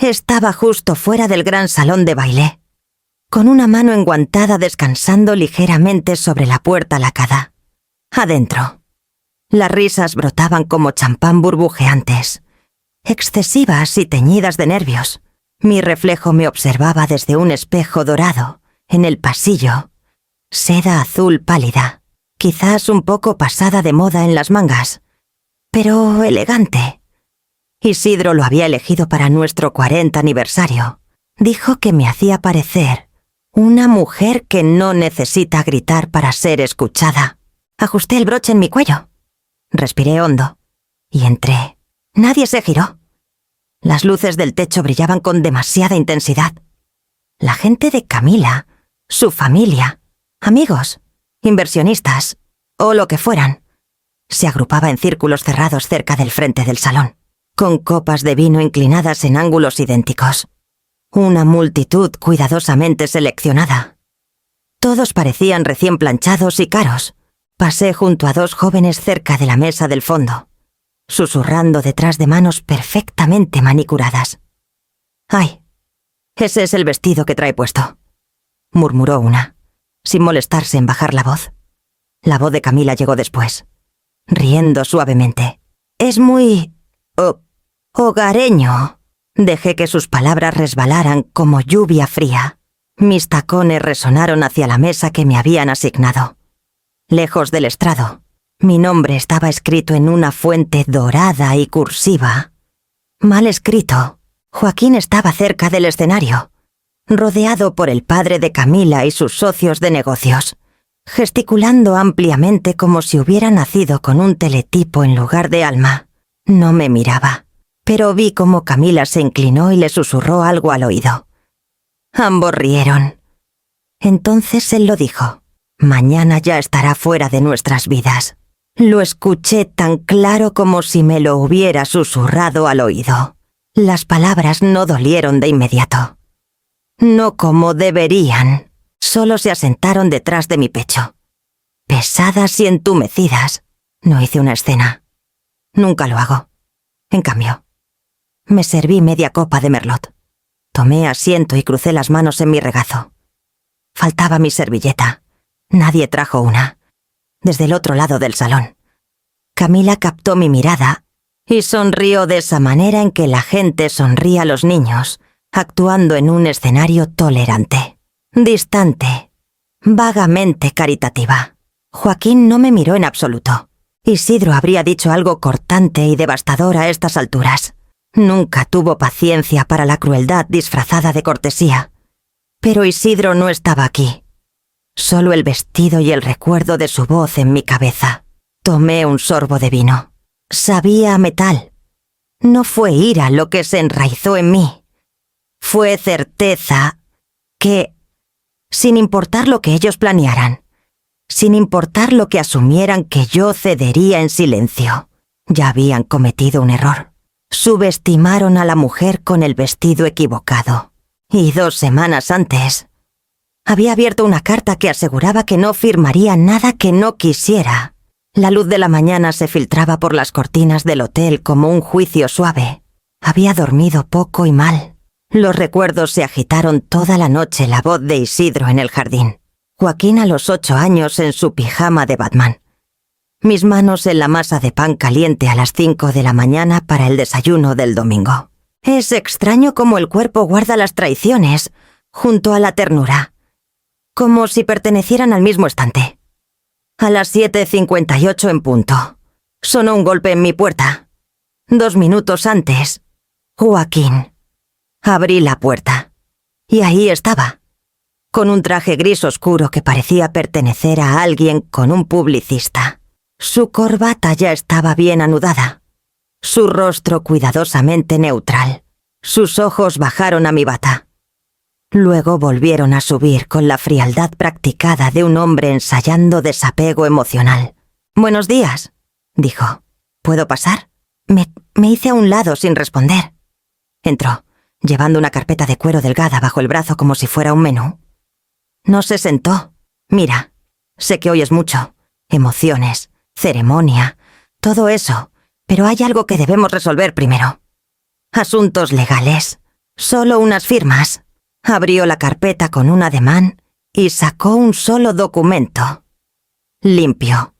Estaba justo fuera del gran salón de baile, con una mano enguantada descansando ligeramente sobre la puerta lacada. Adentro. Las risas brotaban como champán burbujeantes, excesivas y teñidas de nervios. Mi reflejo me observaba desde un espejo dorado, en el pasillo. Seda azul pálida, quizás un poco pasada de moda en las mangas, pero elegante. Isidro lo había elegido para nuestro 40 aniversario. Dijo que me hacía parecer una mujer que no necesita gritar para ser escuchada. Ajusté el broche en mi cuello. Respiré hondo y entré. Nadie se giró. Las luces del techo brillaban con demasiada intensidad. La gente de Camila, su familia, amigos, inversionistas o lo que fueran, se agrupaba en círculos cerrados cerca del frente del salón, con copas de vino inclinadas en ángulos idénticos. Una multitud cuidadosamente seleccionada. Todos parecían recién planchados y caros. Pasé junto a dos jóvenes cerca de la mesa del fondo, susurrando detrás de manos perfectamente manicuradas. «Ay, ese es el vestido que trae puesto», murmuró una, sin molestarse en bajar la voz. La voz de Camila llegó después, riendo suavemente. «Es muy... hogareño». Dejé que sus palabras resbalaran como lluvia fría. Mis tacones resonaron hacia la mesa que me habían asignado. Lejos del estrado, mi nombre estaba escrito en una fuente dorada y cursiva. Mal escrito. Joaquín estaba cerca del escenario, rodeado por el padre de Camila y sus socios de negocios, gesticulando ampliamente como si hubiera nacido con un teletipo en lugar de alma. No me miraba, pero vi cómo Camila se inclinó y le susurró algo al oído. Ambos rieron. Entonces él lo dijo. «Mañana ya estará fuera de nuestras vidas». Lo escuché tan claro como si me lo hubiera susurrado al oído. Las palabras no dolieron de inmediato. No como deberían. Solo se asentaron detrás de mi pecho. Pesadas y entumecidas. No hice una escena. Nunca lo hago. En cambio, me serví media copa de merlot. Tomé asiento y crucé las manos en mi regazo. Faltaba mi servilleta. Nadie trajo una. Desde el otro lado del salón. Camila captó mi mirada y sonrió de esa manera en que la gente sonríe a los niños, actuando en un escenario tolerante, distante, vagamente caritativa. Joaquín no me miró en absoluto. Isidro habría dicho algo cortante y devastador a estas alturas. Nunca tuvo paciencia para la crueldad disfrazada de cortesía. Pero Isidro no estaba aquí. Solo el vestido y el recuerdo de su voz en mi cabeza. Tomé un sorbo de vino. Sabía a metal. No fue ira lo que se enraizó en mí. Fue certeza que, sin importar lo que ellos planearan, sin importar lo que asumieran que yo cedería en silencio, ya habían cometido un error. Subestimaron a la mujer con el vestido equivocado. Y 2 semanas antes, había abierto una carta que aseguraba que no firmaría nada que no quisiera. La luz de la mañana se filtraba por las cortinas del hotel como un juicio suave. Había dormido poco y mal. Los recuerdos se agitaron toda la noche, la voz de Isidro en el jardín. Joaquín a los 8 años en su pijama de Batman. Mis manos en la masa de pan caliente a las 5 de la mañana para el desayuno del domingo. Es extraño cómo el cuerpo guarda las traiciones junto a la ternura, como si pertenecieran al mismo estante. A las 7:58 en punto, sonó un golpe en mi puerta. 2 minutos antes, Joaquín. Abrí la puerta, y ahí estaba, con un traje gris oscuro que parecía pertenecer a alguien con un publicista. Su corbata ya estaba bien anudada, su rostro cuidadosamente neutral. Sus ojos bajaron a mi bata. Luego volvieron a subir con la frialdad practicada de un hombre ensayando desapego emocional. «Buenos días», dijo. «¿Puedo pasar?» Me hice a un lado sin responder. Entró, llevando una carpeta de cuero delgada bajo el brazo como si fuera un menú. No se sentó. «Mira, sé que oyes mucho. Emociones, ceremonia, todo eso. Pero hay algo que debemos resolver primero. Asuntos legales. Solo unas firmas. Abrió la carpeta con un ademán y sacó un solo documento. Limpio.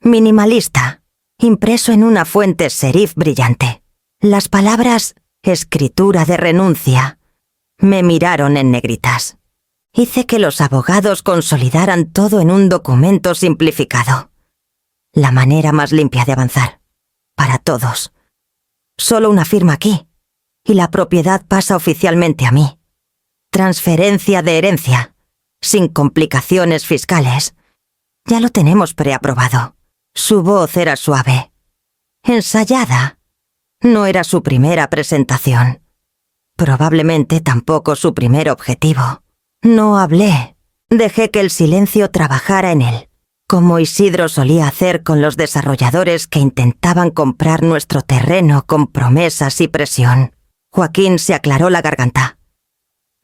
Minimalista. Impreso en una fuente serif brillante. Las palabras «escritura de renuncia» me miraron en negritas. Hice que los abogados consolidaran todo en un documento simplificado. La manera más limpia de avanzar. Para todos. Solo una firma aquí, y la propiedad pasa oficialmente a mí. Transferencia de herencia, sin complicaciones fiscales. Ya lo tenemos preaprobado. Su voz era suave. Ensayada. No era su primera presentación. Probablemente tampoco su primer objetivo. No hablé. Dejé que el silencio trabajara en él, como Isidro solía hacer con los desarrolladores que intentaban comprar nuestro terreno con promesas y presión. Joaquín se aclaró la garganta.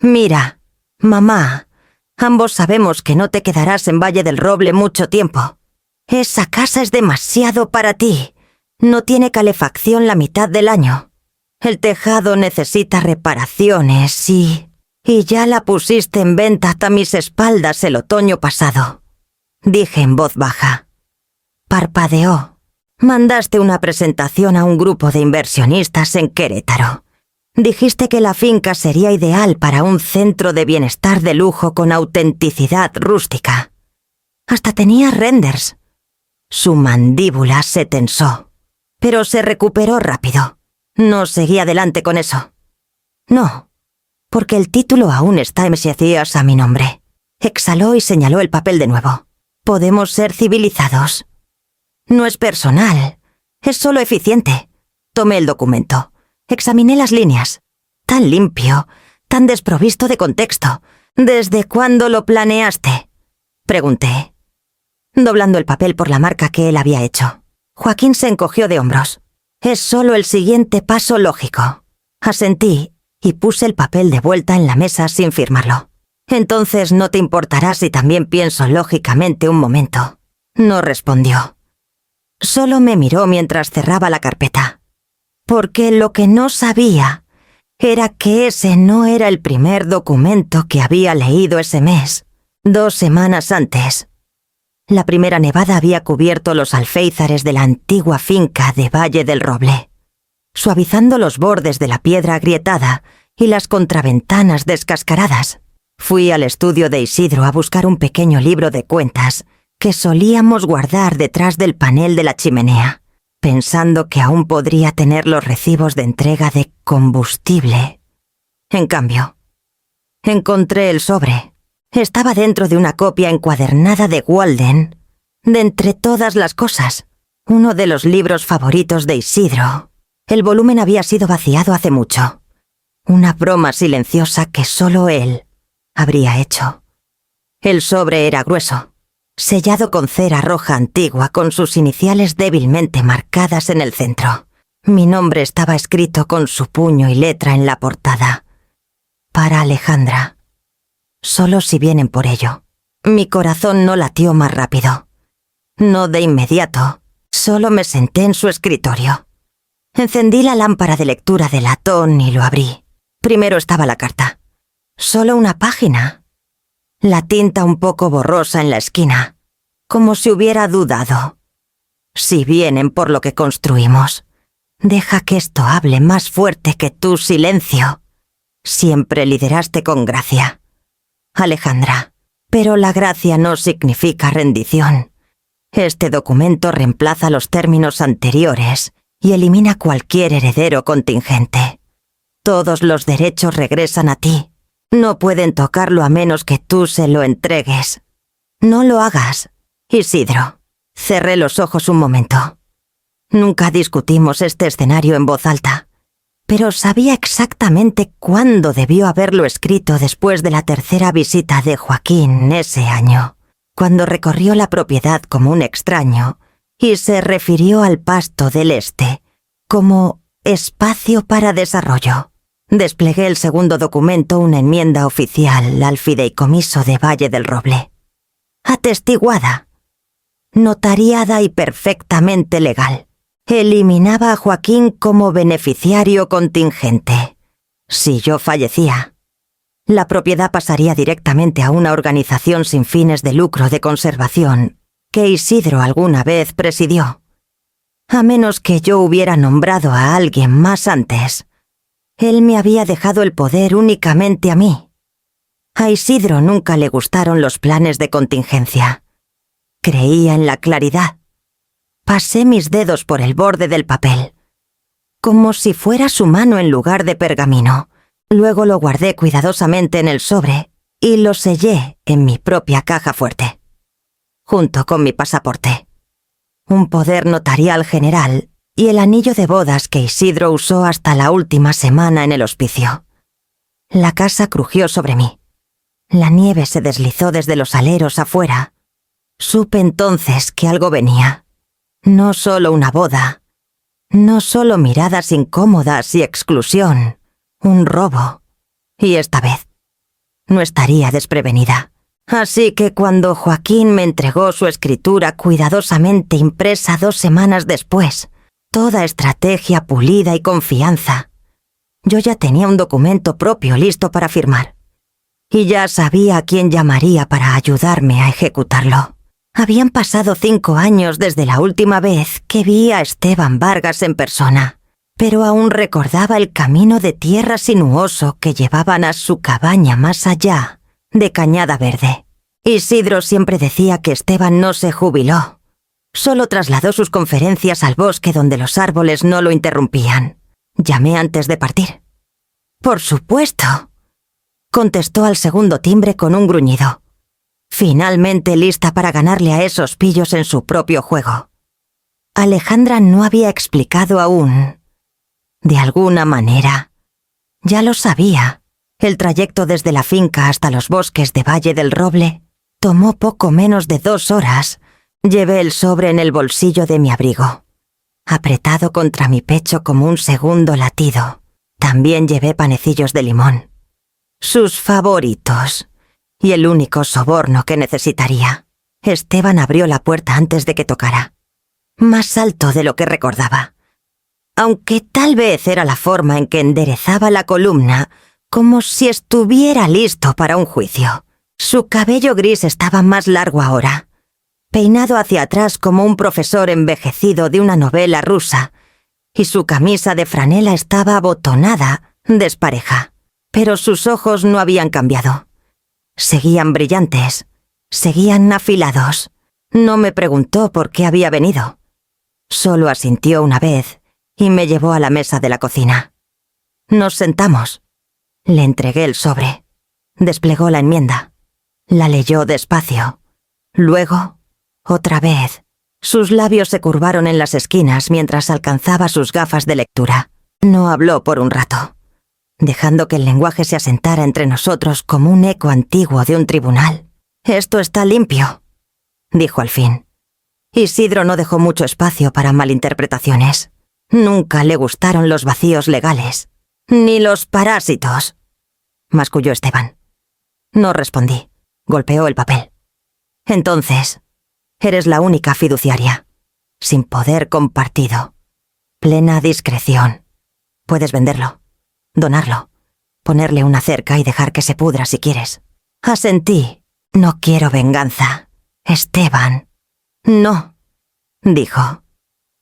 «Mira, mamá, ambos sabemos que no te quedarás en Valle del Roble mucho tiempo. Esa casa es demasiado para ti. No tiene calefacción la mitad del año. El tejado necesita reparaciones y ya la pusiste en venta hasta mis espaldas el otoño pasado», dije en voz baja. Parpadeó. «Mandaste una presentación a un grupo de inversionistas en Querétaro. Dijiste que la finca sería ideal para un centro de bienestar de lujo con autenticidad rústica. Hasta tenía renders». Su mandíbula se tensó, pero se recuperó rápido. No seguí adelante con eso. No, porque el título aún está en Mesías a mi nombre. Exhaló y señaló el papel de nuevo. Podemos ser civilizados. No es personal, es solo eficiente. Tomé el documento. Examiné las líneas. Tan limpio, tan desprovisto de contexto. ¿Desde cuándo lo planeaste?, pregunté, doblando el papel por la marca que él había hecho. Joaquín se encogió de hombros. «Es solo el siguiente paso lógico». Asentí y puse el papel de vuelta en la mesa sin firmarlo. «Entonces no te importará si también pienso lógicamente un momento». No respondió. Solo me miró mientras cerraba la carpeta. Porque lo que no sabía era que ese no era el primer documento que había leído ese mes, 2 semanas antes. La primera nevada había cubierto los alféizares de la antigua finca de Valle del Roble, suavizando los bordes de la piedra agrietada y las contraventanas descascaradas. Fui al estudio de Isidro a buscar un pequeño libro de cuentas que solíamos guardar detrás del panel de la chimenea, pensando que aún podría tener los recibos de entrega de combustible. En cambio, encontré el sobre. Estaba dentro de una copia encuadernada de Walden, de Entre todas las cosas, uno de los libros favoritos de Isidro. El volumen había sido vaciado hace mucho. Una broma silenciosa que solo él habría hecho. El sobre era grueso, sellado con cera roja antigua con sus iniciales débilmente marcadas en el centro. Mi nombre estaba escrito con su puño y letra en la portada. Para Alejandra. Solo si vienen por ello. Mi corazón no latió más rápido. No de inmediato. Solo me senté en su escritorio. Encendí la lámpara de lectura de latón y lo abrí. Primero estaba la carta. Solo una página. La tinta un poco borrosa en la esquina. Como si hubiera dudado. Si vienen por lo que construimos, deja que esto hable más fuerte que tu silencio. Siempre lideraste con gracia, Alejandra, pero la gracia no significa rendición. Este documento reemplaza los términos anteriores y elimina cualquier heredero contingente. Todos los derechos regresan a ti. No pueden tocarlo a menos que tú se lo entregues. No lo hagas, Isidro. Cerré los ojos un momento. Nunca discutimos este escenario en voz alta, pero sabía exactamente cuándo debió haberlo escrito después de la tercera visita de Joaquín ese año, cuando recorrió la propiedad como un extraño y se refirió al pasto del este como espacio para desarrollo. Desplegué el segundo documento, una enmienda oficial al fideicomiso de Valle del Roble. Atestiguada, notariada y perfectamente legal. Eliminaba a Joaquín como beneficiario contingente. Si yo fallecía, la propiedad pasaría directamente a una organización sin fines de lucro de conservación que Isidro alguna vez presidió. A menos que yo hubiera nombrado a alguien más antes, él me había dejado el poder únicamente a mí. A Isidro nunca le gustaron los planes de contingencia. Creía en la claridad. Pasé mis dedos por el borde del papel, como si fuera su mano en lugar de pergamino. Luego lo guardé cuidadosamente en el sobre y lo sellé en mi propia caja fuerte, junto con mi pasaporte, un poder notarial general y el anillo de bodas que Isidro usó hasta la última semana en el hospicio. La casa crujió sobre mí. La nieve se deslizó desde los aleros afuera. Supe entonces que algo venía. No solo una boda, no solo miradas incómodas y exclusión, un robo. Y esta vez no estaría desprevenida. Así que cuando Joaquín me entregó su escritura cuidadosamente impresa 2 semanas después, toda estrategia pulida y confianza, yo ya tenía un documento propio listo para firmar. Y ya sabía a quién llamaría para ayudarme a ejecutarlo. Habían pasado 5 años desde la última vez que vi a Esteban Vargas en persona, pero aún recordaba el camino de tierra sinuoso que llevaban a su cabaña más allá de Cañada Verde. Isidro siempre decía que Esteban no se jubiló. Solo trasladó sus conferencias al bosque donde los árboles no lo interrumpían. Llamé antes de partir. «Por supuesto», contestó al segundo timbre con un gruñido. Finalmente lista para ganarle a esos pillos en su propio juego. Alejandra no había explicado aún. De alguna manera, ya lo sabía. El trayecto desde la finca hasta los bosques de Valle del Roble tomó poco menos de 2 horas. Llevé el sobre en el bolsillo de mi abrigo, apretado contra mi pecho como un segundo latido. También llevé panecillos de limón, sus favoritos, y el único soborno que necesitaría. Esteban abrió la puerta antes de que tocara, más alto de lo que recordaba, aunque tal vez era la forma en que enderezaba la columna, como si estuviera listo para un juicio. Su cabello gris estaba más largo ahora, peinado hacia atrás como un profesor envejecido de una novela rusa, y su camisa de franela estaba abotonada, despareja. Pero sus ojos no habían cambiado. Seguían brillantes, seguían afilados. No me preguntó por qué había venido. Solo asintió una vez y me llevó a la mesa de la cocina. Nos sentamos. Le entregué el sobre. Desplegó la enmienda. La leyó despacio. Luego, otra vez, sus labios se curvaron en las esquinas mientras alcanzaba sus gafas de lectura. No habló por un rato, dejando que el lenguaje se asentara entre nosotros como un eco antiguo de un tribunal. «Esto está limpio», dijo al fin. Isidro no dejó mucho espacio para malinterpretaciones. Nunca le gustaron los vacíos legales, ni los parásitos, masculló Esteban. No respondí. Golpeó el papel. «Entonces, eres la única fiduciaria, sin poder compartido, plena discreción. Puedes venderlo, donarlo, ponerle una cerca y dejar que se pudra si quieres». Asentí. «No quiero venganza, Esteban». «No», dijo.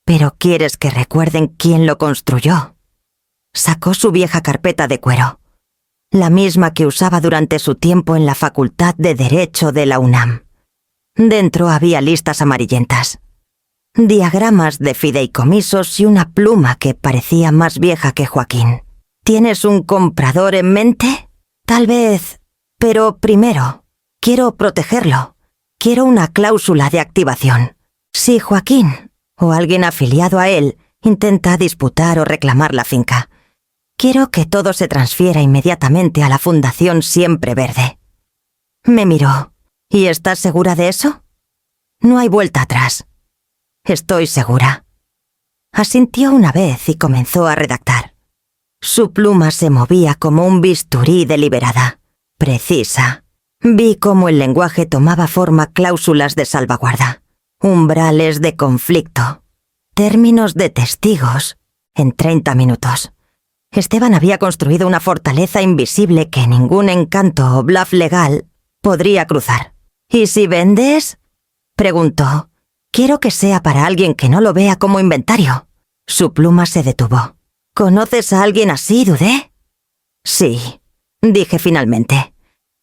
«Pero quieres que recuerden quién lo construyó». Sacó su vieja carpeta de cuero, la misma que usaba durante su tiempo en la Facultad de Derecho de la UNAM. Dentro había listas amarillentas, diagramas de fideicomisos y una pluma que parecía más vieja que Joaquín. «¿Tienes un comprador en mente? Tal vez, pero primero, quiero protegerlo. Quiero una cláusula de activación. Si Joaquín, o alguien afiliado a él, intenta disputar o reclamar la finca, quiero que todo se transfiera inmediatamente a la Fundación Siempre Verde». Me miró. «¿Y estás segura de eso?» «No hay vuelta atrás». «Estoy segura». Asintió una vez y comenzó a redactar. Su pluma se movía como un bisturí deliberada, precisa. Vi cómo el lenguaje tomaba forma cláusulas de salvaguarda, umbrales de conflicto, términos de testigos, en 30 minutos. Esteban había construido una fortaleza invisible que ningún encanto o bluff legal podría cruzar. ¿Y si vendes? Preguntó. Quiero que sea para alguien que no lo vea como inventario. Su pluma se detuvo. ¿Conoces a alguien así, dudé? Sí, dije finalmente.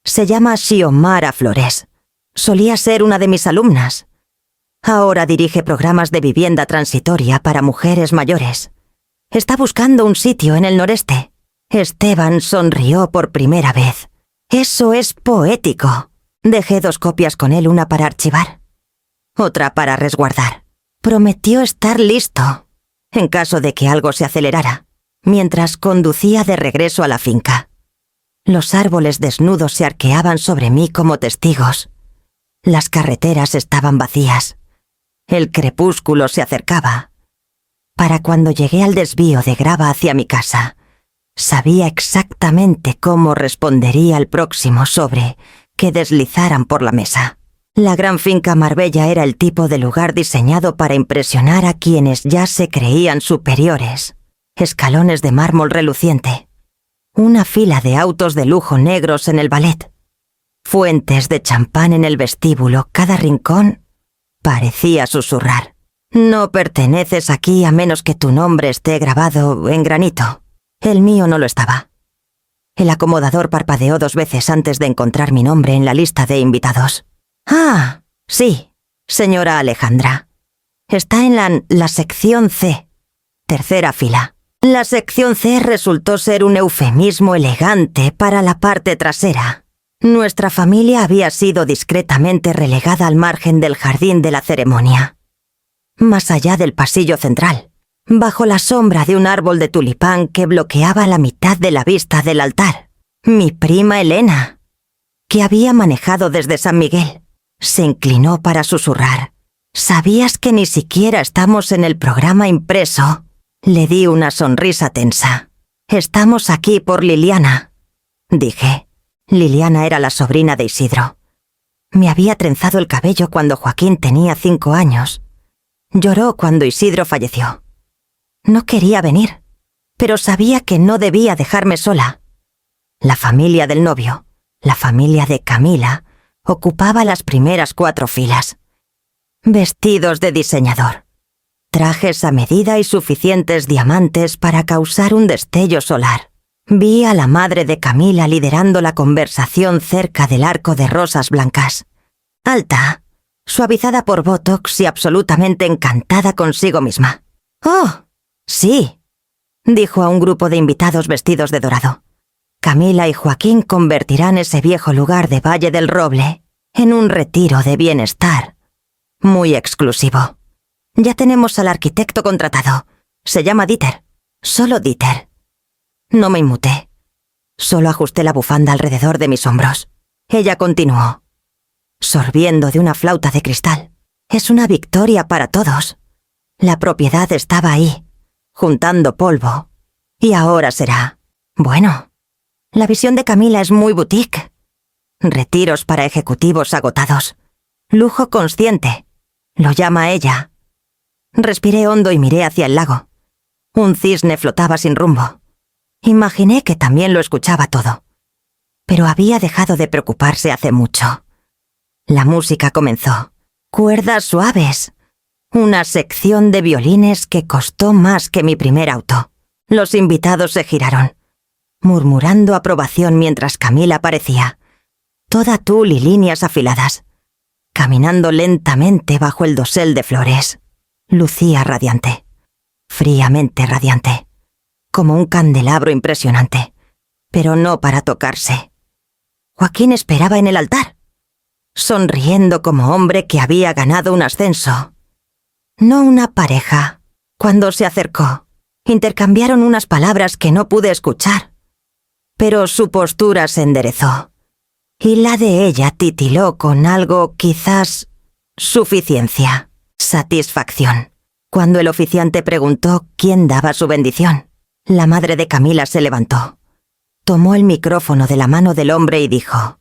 Se llama Xiomara Flores. Solía ser una de mis alumnas. Ahora dirige programas de vivienda transitoria para mujeres mayores. Está buscando un sitio en el noreste. Esteban sonrió por primera vez. Eso es poético. Dejé 2 copias con él, una para archivar, otra para resguardar. Prometió estar listo, en caso de que algo se acelerara, mientras conducía de regreso a la finca. Los árboles desnudos se arqueaban sobre mí como testigos. Las carreteras estaban vacías. El crepúsculo se acercaba. Para cuando llegué al desvío de grava hacia mi casa, sabía exactamente cómo respondería al próximo sobre que deslizaran por la mesa. La gran finca Marbella era el tipo de lugar diseñado para impresionar a quienes ya se creían superiores. Escalones de mármol reluciente. Una fila de autos de lujo negros en el ballet. Fuentes de champán en el vestíbulo, cada rincón parecía susurrar. No perteneces aquí a menos que tu nombre esté grabado en granito. El mío no lo estaba. El acomodador parpadeó 2 veces antes de encontrar mi nombre en la lista de invitados. Ah, sí, señora Alejandra. Está en la sección C, 3ª fila. La sección C resultó ser un eufemismo elegante para la parte trasera. Nuestra familia había sido discretamente relegada al margen del jardín de la ceremonia. Más allá del pasillo central, bajo la sombra de un árbol de tulipán que bloqueaba la mitad de la vista del altar, mi prima Elena, que había manejado desde San Miguel, se inclinó para susurrar. ¿Sabías que ni siquiera estamos en el programa impreso? Le di una sonrisa tensa. Estamos aquí por Liliana, dije. Liliana era la sobrina de Isidro. Me había trenzado el cabello cuando Joaquín tenía 5 años. Lloró cuando Isidro falleció. No quería venir, pero sabía que no debía dejarme sola. La familia del novio, la familia de Camila, ocupaba las primeras 4 filas. Vestidos de diseñador, trajes a medida y suficientes diamantes para causar un destello solar. Vi a la madre de Camila liderando la conversación cerca del arco de rosas blancas. Alta, suavizada por botox y absolutamente encantada consigo misma. «Oh, sí», dijo a un grupo de invitados vestidos de dorado. Camila y Joaquín convertirán ese viejo lugar de Valle del Roble en un retiro de bienestar muy exclusivo. Ya tenemos al arquitecto contratado. Se llama Dieter. Solo Dieter. No me inmuté. Solo ajusté la bufanda alrededor de mis hombros. Ella continuó, sorbiendo de una flauta de cristal. Es una victoria para todos. La propiedad estaba ahí, juntando polvo. Y ahora será. Bueno, la visión de Camila es muy boutique. Retiros para ejecutivos agotados. Lujo consciente. Lo llama ella. Respiré hondo y miré hacia el lago. Un cisne flotaba sin rumbo. Imaginé que también lo escuchaba todo. Pero había dejado de preocuparse hace mucho. La música comenzó. Cuerdas suaves. Una sección de violines que costó más que mi primer auto. Los invitados se giraron, murmurando aprobación mientras Camila aparecía, toda tul y líneas afiladas, caminando lentamente bajo el dosel de flores. Lucía radiante, fríamente radiante, como un candelabro impresionante, pero no para tocarse. Joaquín esperaba en el altar, sonriendo como hombre que había ganado un ascenso. No una pareja. Cuando se acercó, intercambiaron unas palabras que no pude escuchar, pero su postura se enderezó, y la de ella titiló con algo, quizás, suficiencia, satisfacción. Cuando el oficiante preguntó quién daba su bendición, la madre de Camila se levantó, tomó el micrófono de la mano del hombre y dijo: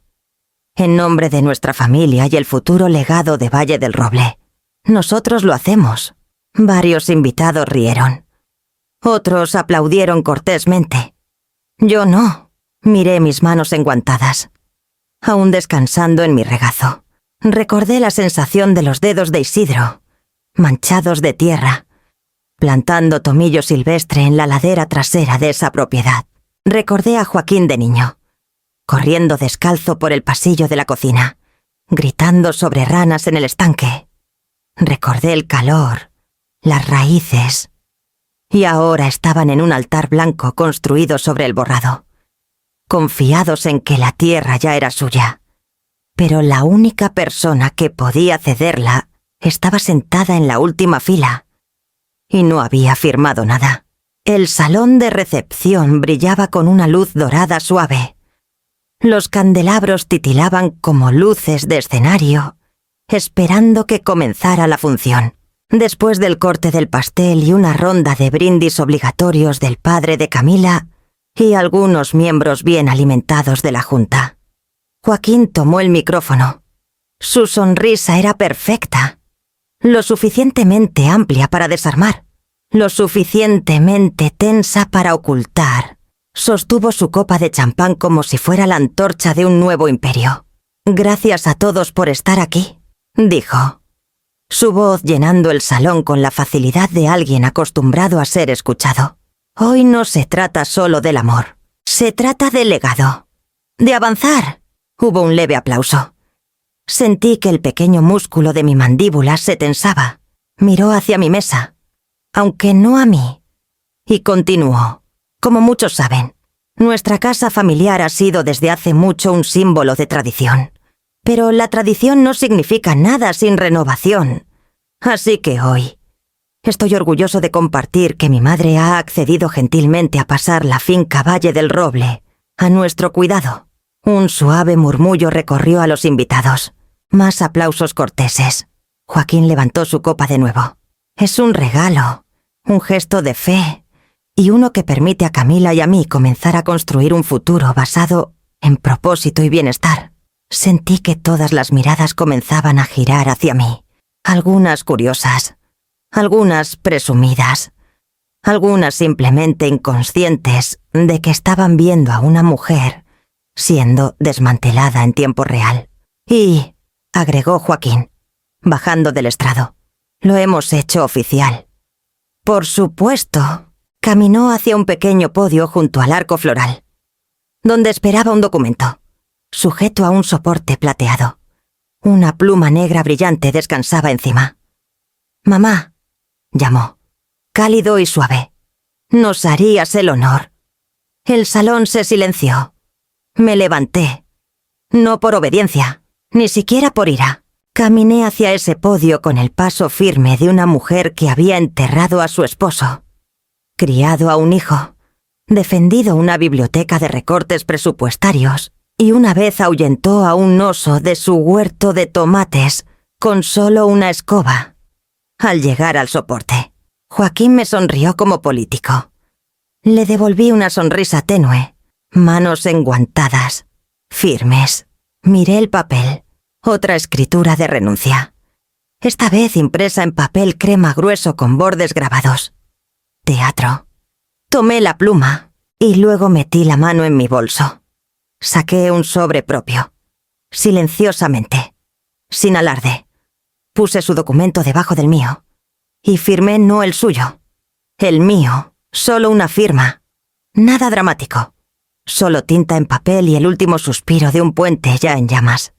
«En nombre de nuestra familia y el futuro legado de Valle del Roble, nosotros lo hacemos». Varios invitados rieron. Otros aplaudieron cortésmente. Yo no. Miré mis manos enguantadas. Aún descansando en mi regazo, recordé la sensación de los dedos de Isidro, manchados de tierra, plantando tomillo silvestre en la ladera trasera de esa propiedad. Recordé a Joaquín de niño, corriendo descalzo por el pasillo de la cocina, gritando sobre ranas en el estanque. Recordé el calor, las raíces, y ahora estaban en un altar blanco construido sobre el borrado, confiados en que la tierra ya era suya. Pero la única persona que podía cederla estaba sentada en la última fila, y no había firmado nada. El salón de recepción brillaba con una luz dorada suave. Los candelabros titilaban como luces de escenario, esperando que comenzara la función. Después del corte del pastel y una ronda de brindis obligatorios del padre de Camila y algunos miembros bien alimentados de la junta, Joaquín tomó el micrófono. Su sonrisa era perfecta, lo suficientemente amplia para desarmar, lo suficientemente tensa para ocultar. Sostuvo su copa de champán como si fuera la antorcha de un nuevo imperio. «Gracias a todos por estar aquí», dijo, su voz llenando el salón con la facilidad de alguien acostumbrado a ser escuchado. «Hoy no se trata solo del amor, se trata del legado, de avanzar». Hubo un leve aplauso. Sentí que el pequeño músculo de mi mandíbula se tensaba. Miró hacia mi mesa, aunque no a mí, y continuó. «Como muchos saben, nuestra casa familiar ha sido desde hace mucho un símbolo de tradición. Pero la tradición no significa nada sin renovación. Así que hoy estoy orgulloso de compartir que mi madre ha accedido gentilmente a pasar la finca Valle del Roble a nuestro cuidado». Un suave murmullo recorrió a los invitados. Más aplausos corteses. Joaquín levantó su copa de nuevo. «Es un regalo, un gesto de fe, y uno que permite a Camila y a mí comenzar a construir un futuro basado en propósito y bienestar». Sentí que todas las miradas comenzaban a girar hacia mí. Algunas curiosas, algunas presumidas, algunas simplemente inconscientes de que estaban viendo a una mujer siendo desmantelada en tiempo real. «Y», agregó Joaquín, bajando del estrado, «lo hemos hecho oficial». «Por supuesto». Caminó hacia un pequeño podio junto al arco floral, donde esperaba un documento, sujeto a un soporte plateado. Una pluma negra brillante descansaba encima. «Mamá», llamó, cálido y suave, «nos harías el honor». El salón se silenció. Me levanté. No por obediencia, ni siquiera por ira. Caminé hacia ese podio con el paso firme de una mujer que había enterrado a su esposo, criado a un hijo, defendido una biblioteca de recortes presupuestarios y una vez ahuyentó a un oso de su huerto de tomates con solo una escoba. Al llegar al soporte, Joaquín me sonrió como político. Le devolví una sonrisa tenue. Manos enguantadas, firmes. Miré el papel, otra escritura de renuncia. Esta vez impresa en papel crema grueso con bordes grabados. Teatro. Tomé la pluma y luego metí la mano en mi bolso. Saqué un sobre propio, silenciosamente, sin alarde. Puse su documento debajo del mío y firmé no el suyo, el mío, solo una firma. Nada dramático. Solo tinta en papel y el último suspiro de un puente ya en llamas.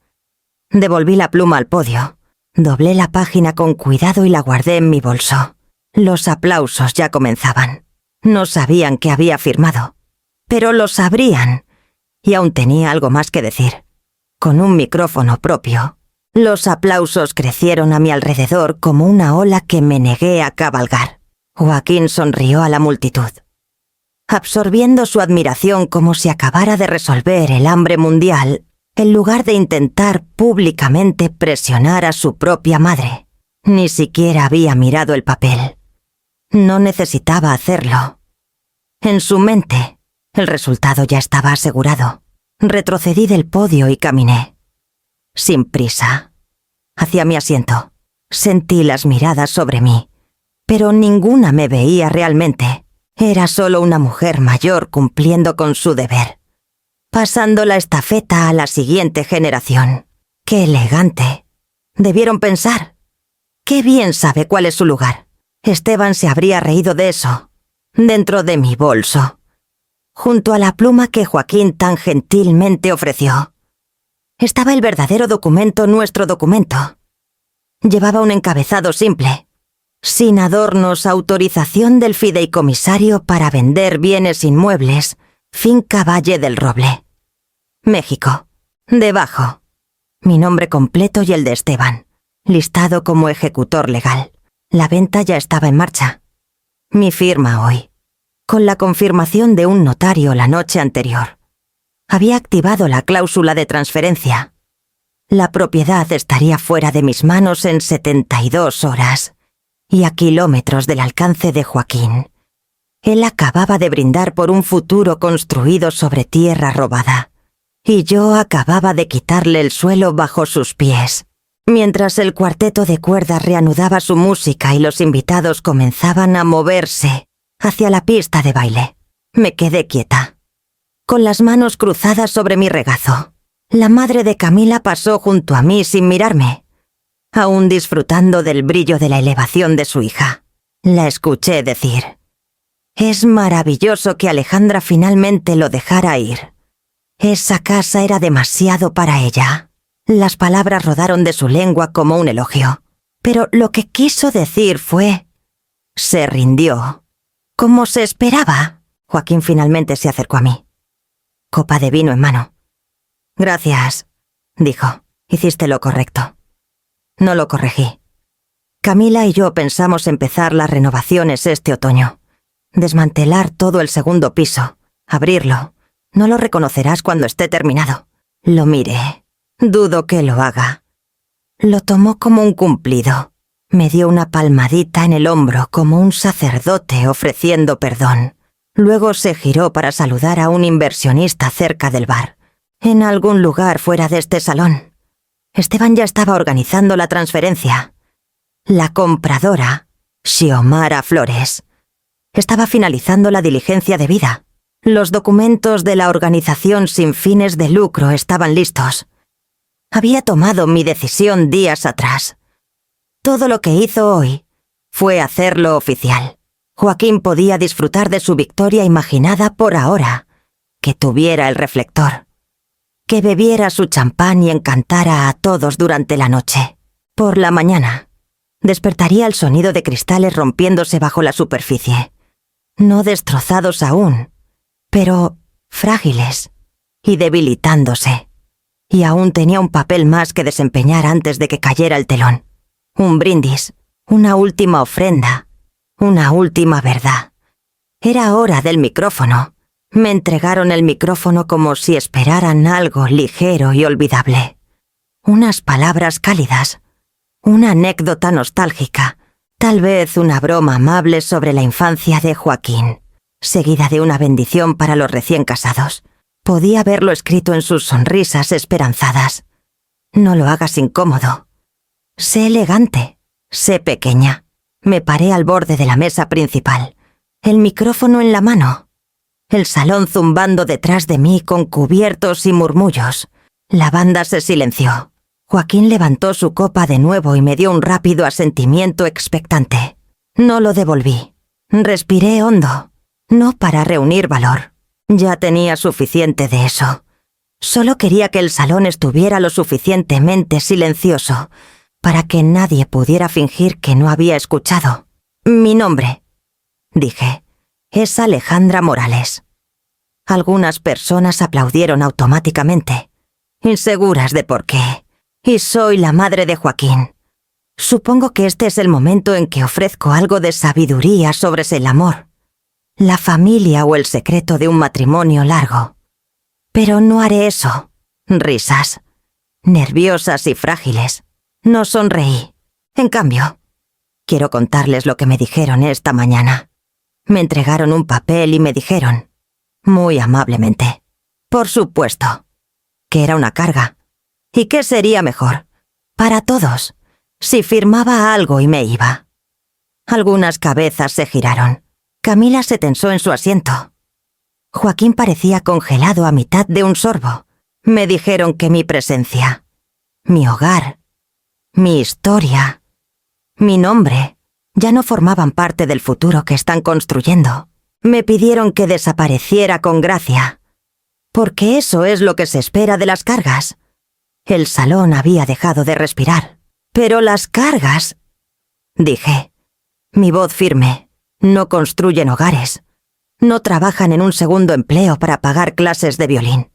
Devolví la pluma al podio, doblé la página con cuidado y la guardé en mi bolso. Los aplausos ya comenzaban. No sabían que había firmado, pero lo sabrían, y aún tenía algo más que decir. Con un micrófono propio, los aplausos crecieron a mi alrededor como una ola que me negué a cabalgar. Joaquín sonrió a la multitud, absorbiendo su admiración como si acabara de resolver el hambre mundial, en lugar de intentar públicamente presionar a su propia madre. Ni siquiera había mirado el papel. No necesitaba hacerlo. En su mente, el resultado ya estaba asegurado. Retrocedí del podio y caminé, sin prisa, hacia mi asiento. Sentí las miradas sobre mí, pero ninguna me veía realmente. Era solo una mujer mayor cumpliendo con su deber, pasando la estafeta a la siguiente generación. ¡Qué elegante! Debieron pensar. ¡Qué bien sabe cuál es su lugar! Esteban se habría reído de eso. Dentro de mi bolso, junto a la pluma que Joaquín tan gentilmente ofreció, estaba el verdadero documento, nuestro documento. Llevaba un encabezado simple: sin adornos, autorización del fideicomisario para vender bienes inmuebles, Finca Valle del Roble, México. Debajo, mi nombre completo y el de Esteban, listado como ejecutor legal. La venta ya estaba en marcha. Mi firma hoy, con la confirmación de un notario la noche anterior. Había activado la cláusula de transferencia. La propiedad estaría fuera de mis manos en 72 horas, y a kilómetros del alcance de Joaquín. Él acababa de brindar por un futuro construido sobre tierra robada, y yo acababa de quitarle el suelo bajo sus pies. Mientras el cuarteto de cuerdas reanudaba su música y los invitados comenzaban a moverse hacia la pista de baile, me quedé quieta, con las manos cruzadas sobre mi regazo. La madre de Camila pasó junto a mí sin mirarme, aún disfrutando del brillo de la elevación de su hija. La escuché decir: «Es maravilloso que Alejandra finalmente lo dejara ir. Esa casa era demasiado para ella». Las palabras rodaron de su lengua como un elogio, pero lo que quiso decir fue: se rindió. Como se esperaba. Joaquín finalmente se acercó a mí, copa de vino en mano. «Gracias», dijo. «Hiciste lo correcto». No lo corregí. Camila y yo pensamos empezar las renovaciones este otoño. Desmantelar todo el segundo piso, abrirlo. No lo reconocerás cuando esté terminado. Lo miré. Dudo que lo haga. Lo tomó como un cumplido. Me dio una palmadita en el hombro como un sacerdote ofreciendo perdón. Luego se giró para saludar a un inversionista cerca del bar, en algún lugar fuera de este salón. Esteban ya estaba organizando la transferencia. La compradora, Xiomara Flores, estaba finalizando la diligencia debida. Los documentos de la organización sin fines de lucro estaban listos. Había tomado mi decisión días atrás. Todo lo que hizo hoy fue hacerlo oficial. Joaquín podía disfrutar de su victoria imaginada por ahora, que tuviera el reflector, que bebiera su champán y encantara a todos durante la noche. Por la mañana, despertaría el sonido de cristales rompiéndose bajo la superficie, no destrozados aún, pero frágiles y debilitándose. Y aún tenía un papel más que desempeñar antes de que cayera el telón. Un brindis, una última ofrenda, una última verdad. Era hora del micrófono. Me entregaron el micrófono como si esperaran algo ligero y olvidable. Unas palabras cálidas, una anécdota nostálgica, tal vez una broma amable sobre la infancia de Joaquín, seguida de una bendición para los recién casados. Podía verlo escrito en sus sonrisas esperanzadas. No lo hagas incómodo. Sé elegante, sé pequeña. Me paré al borde de la mesa principal, el micrófono en la mano. El salón zumbando detrás de mí con cubiertos y murmullos. La banda se silenció. Joaquín levantó su copa de nuevo y me dio un rápido asentimiento expectante. No lo devolví. Respiré hondo, no para reunir valor. Ya tenía suficiente de eso. Solo quería que el salón estuviera lo suficientemente silencioso para que nadie pudiera fingir que no había escuchado. «Mi nombre», dije, «es Alejandra Morales». Algunas personas aplaudieron automáticamente, inseguras de por qué. Y soy la madre de Joaquín. Supongo que este es el momento en que ofrezco algo de sabiduría sobre el amor, la familia o el secreto de un matrimonio largo. Pero no haré eso. Risas, nerviosas y frágiles. No sonreí. En cambio, quiero contarles lo que me dijeron esta mañana. Me entregaron un papel y me dijeron, muy amablemente, por supuesto, que era una carga. ¿Y qué sería mejor, para todos, si firmaba algo y me iba? Algunas cabezas se giraron. Camila se tensó en su asiento. Joaquín parecía congelado a mitad de un sorbo. Me dijeron que mi presencia, mi hogar, mi historia, mi nombre, ya no formaban parte del futuro que están construyendo. Me pidieron que desapareciera con gracia, porque eso es lo que se espera de las cargas. El salón había dejado de respirar. Pero las cargas, dije, mi voz firme, no construyen hogares, no trabajan en un segundo empleo para pagar clases de violín,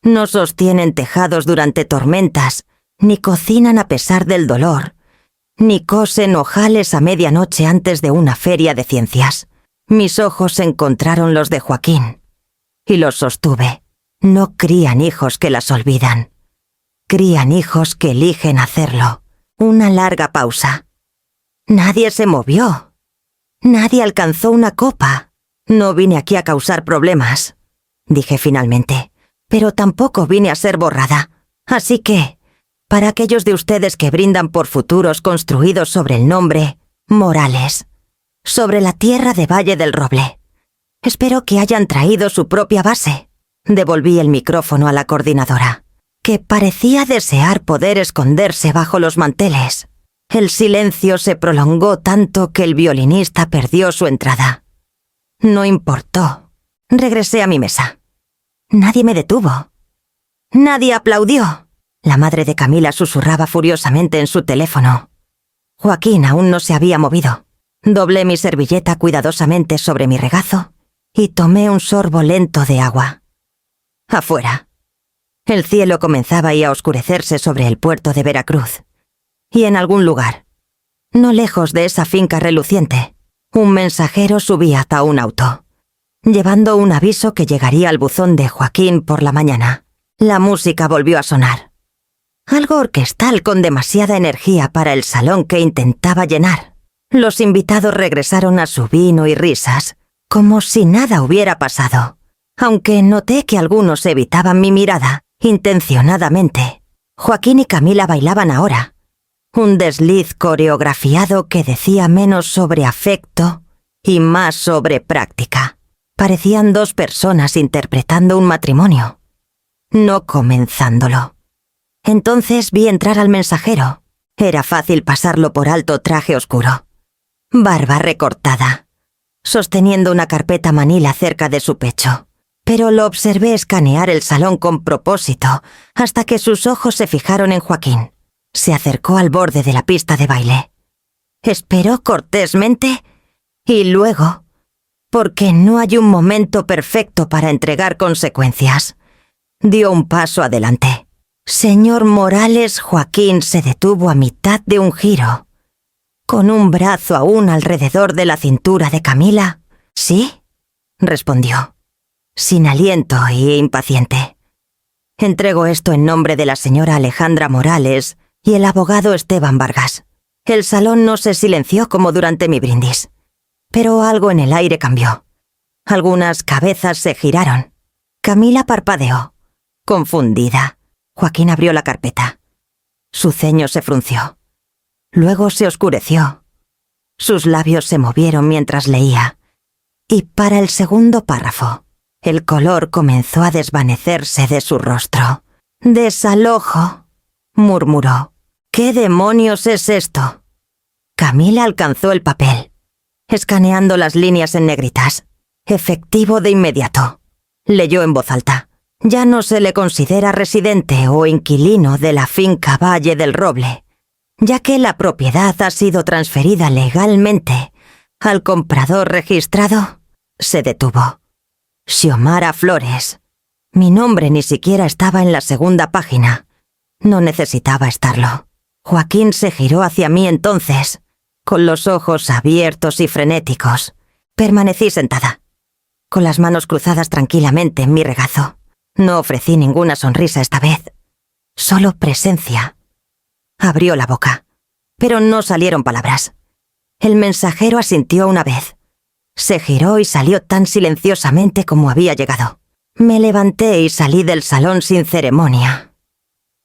no sostienen tejados durante tormentas, ni cocinan a pesar del dolor, ni cosen ojales a medianoche antes de una feria de ciencias. Mis ojos encontraron los de Joaquín, y los sostuve. No crían hijos que las olvidan, crían hijos que eligen hacerlo. Una larga pausa. Nadie se movió. Nadie alcanzó una copa. No vine aquí a causar problemas, dije finalmente, pero tampoco vine a ser borrada. Así que, para aquellos de ustedes que brindan por futuros construidos sobre el nombre Morales, sobre la tierra de Valle del Roble, espero que hayan traído su propia base. Devolví el micrófono a la coordinadora, que parecía desear poder esconderse bajo los manteles. El silencio se prolongó tanto que el violinista perdió su entrada. No importó. Regresé a mi mesa. Nadie me detuvo. Nadie aplaudió. La madre de Camila susurraba furiosamente en su teléfono. Joaquín aún no se había movido. Doblé mi servilleta cuidadosamente sobre mi regazo y tomé un sorbo lento de agua. Afuera. El cielo comenzaba a oscurecerse sobre el puerto de Veracruz. Y en algún lugar, no lejos de esa finca reluciente, un mensajero subía hasta un auto, llevando un aviso que llegaría al buzón de Joaquín por la mañana. La música volvió a sonar. Algo orquestal con demasiada energía para el salón que intentaba llenar. Los invitados regresaron a su vino y risas, como si nada hubiera pasado, aunque noté que algunos evitaban mi mirada intencionadamente. Joaquín y Camila bailaban ahora. Un desliz coreografiado que decía menos sobre afecto y más sobre práctica. Parecían dos personas interpretando un matrimonio, no comenzándolo. Entonces vi entrar al mensajero. Era fácil pasarlo por alto. Traje oscuro, barba recortada, sosteniendo una carpeta manila cerca de su pecho. Pero lo observé escanear el salón con propósito hasta que sus ojos se fijaron en Joaquín. Se acercó al borde de la pista de baile. Esperó cortésmente y luego, porque no hay un momento perfecto para entregar consecuencias, dio un paso adelante. Señor Morales, Joaquín se detuvo a mitad de un giro, con un brazo aún alrededor de la cintura de Camila. ¿Sí?, respondió, sin aliento e impaciente. Entrego esto en nombre de la señora Alejandra Morales y el abogado Esteban Vargas. El salón no se silenció como durante mi brindis, pero algo en el aire cambió. Algunas cabezas se giraron. Camila parpadeó, confundida. Joaquín abrió la carpeta. Su ceño se frunció. Luego se oscureció. Sus labios se movieron mientras leía. Y para el segundo párrafo, el color comenzó a desvanecerse de su rostro. «Desalojo», murmuró. «¿Qué demonios es esto?» Camila alcanzó el papel, escaneando las líneas en negritas. «Efectivo de inmediato», leyó en voz alta. «Ya no se le considera residente o inquilino de la finca Valle del Roble, ya que la propiedad ha sido transferida legalmente al comprador registrado». Se detuvo. Xiomara Flores. Mi nombre ni siquiera estaba en la segunda página. No necesitaba estarlo. Joaquín se giró hacia mí entonces, con los ojos abiertos y frenéticos. Permanecí sentada, con las manos cruzadas tranquilamente en mi regazo. No ofrecí ninguna sonrisa esta vez, solo presencia. Abrió la boca, pero no salieron palabras. El mensajero asintió una vez. Se giró y salió tan silenciosamente como había llegado. Me levanté y salí del salón sin ceremonia.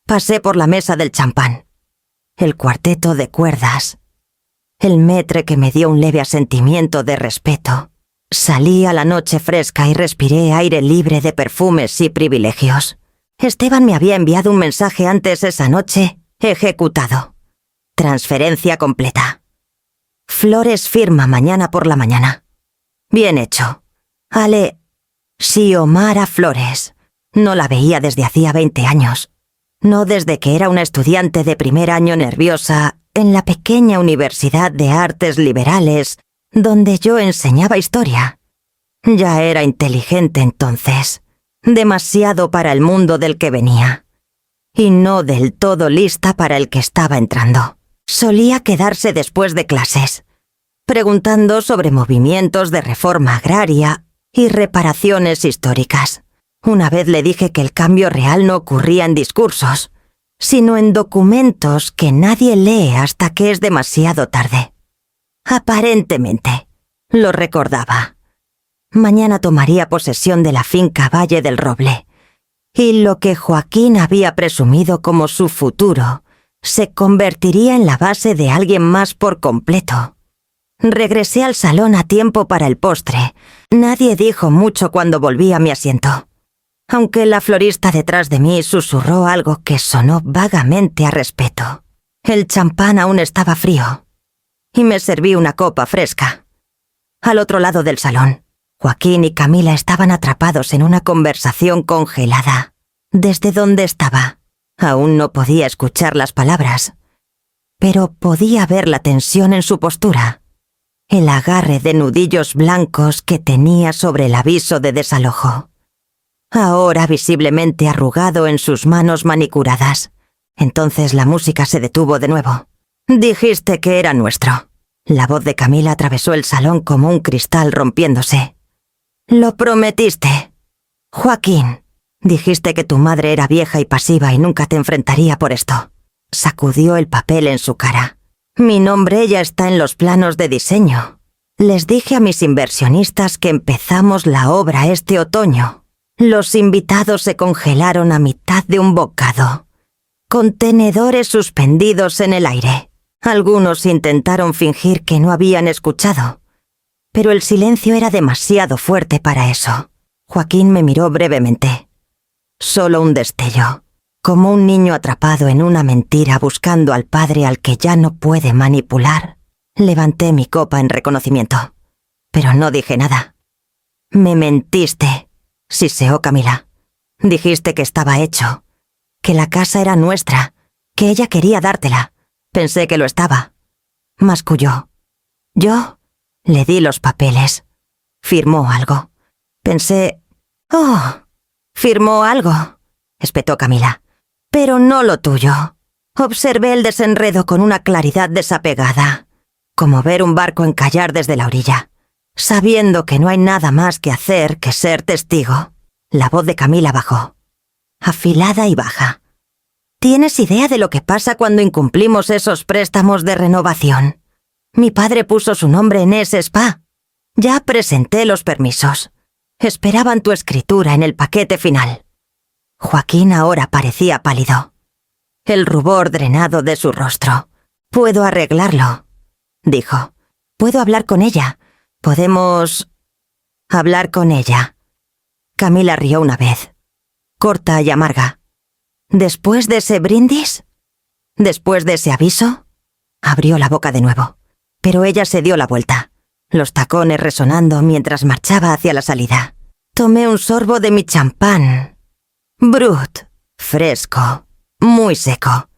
Pasé por la mesa del champán, el cuarteto de cuerdas, el maître que me dio un leve asentimiento de respeto, Salí a la noche fresca y respiré aire libre de perfumes y privilegios. Esteban me había enviado un mensaje antes esa noche, ejecutado. Transferencia completa. Flores firma mañana por la mañana. Bien hecho. Ale... Xiomara Flores. No la veía desde hacía 20 años. No desde que era una estudiante de primer año nerviosa en la pequeña Universidad de Artes Liberales, donde yo enseñaba historia. Ya era inteligente entonces. Demasiado para el mundo del que venía. Y no del todo lista para el que estaba entrando. Solía quedarse después de clases, preguntando sobre movimientos de reforma agraria y reparaciones históricas. Una vez le dije que el cambio real no ocurría en discursos, sino en documentos que nadie lee hasta que es demasiado tarde. Aparentemente, lo recordaba. Mañana tomaría posesión de la finca Valle del Roble, y lo que Joaquín había presumido como su futuro se convertiría en la base de alguien más por completo. Regresé al salón a tiempo para el postre. Nadie dijo mucho cuando volví a mi asiento, aunque la florista detrás de mí susurró algo que sonó vagamente a respeto. El champán aún estaba frío, y me serví una copa fresca. Al otro lado del salón, Joaquín y Camila estaban atrapados en una conversación congelada. Desde donde estaba, aún no podía escuchar las palabras, pero podía ver la tensión en su postura, el agarre de nudillos blancos que tenía sobre el aviso de desalojo, ahora visiblemente arrugado en sus manos manicuradas. Entonces la música se detuvo de nuevo. «Dijiste que era nuestro». La voz de Camila atravesó el salón como un cristal rompiéndose. «Lo prometiste. Joaquín, dijiste que tu madre era vieja y pasiva y nunca te enfrentaría por esto». Sacudió el papel en su cara. «Mi nombre ya está en los planos de diseño. Les dije a mis inversionistas que empezamos la obra este otoño. Los invitados se congelaron a mitad de un bocado, con tenedores suspendidos en el aire. Algunos intentaron fingir que no habían escuchado, pero el silencio era demasiado fuerte para eso». Joaquín me miró brevemente. Solo un destello, como un niño atrapado en una mentira buscando al padre al que ya no puede manipular. Levanté mi copa en reconocimiento, pero no dije nada. «Me mentiste», siseó Camila. «Dijiste que estaba hecho, que la casa era nuestra, que ella quería dártela. Pensé que lo estaba». Masculló. Yo le di los papeles. Firmó algo. Pensé... «Oh, firmó algo», espetó Camila. «Pero no lo tuyo». Observé el desenredo con una claridad desapegada, como ver un barco encallar desde la orilla, sabiendo que no hay nada más que hacer que ser testigo. La voz de Camila bajó, afilada y baja. «¿Tienes idea de lo que pasa cuando incumplimos esos préstamos de renovación? Mi padre puso su nombre en ese spa. Ya presenté los permisos. Esperaban tu escritura en el paquete final». Joaquín ahora parecía pálido, el rubor drenado de su rostro. «Puedo arreglarlo», dijo. «Puedo hablar con ella. Podemos... hablar con ella». Camila rió una vez, corta y amarga. «¿Después de ese brindis? ¿Después de ese aviso?» Abrió la boca de nuevo, pero ella se dio la vuelta, los tacones resonando mientras marchaba hacia la salida. Tomé un sorbo de mi champán. Brut, fresco, muy seco.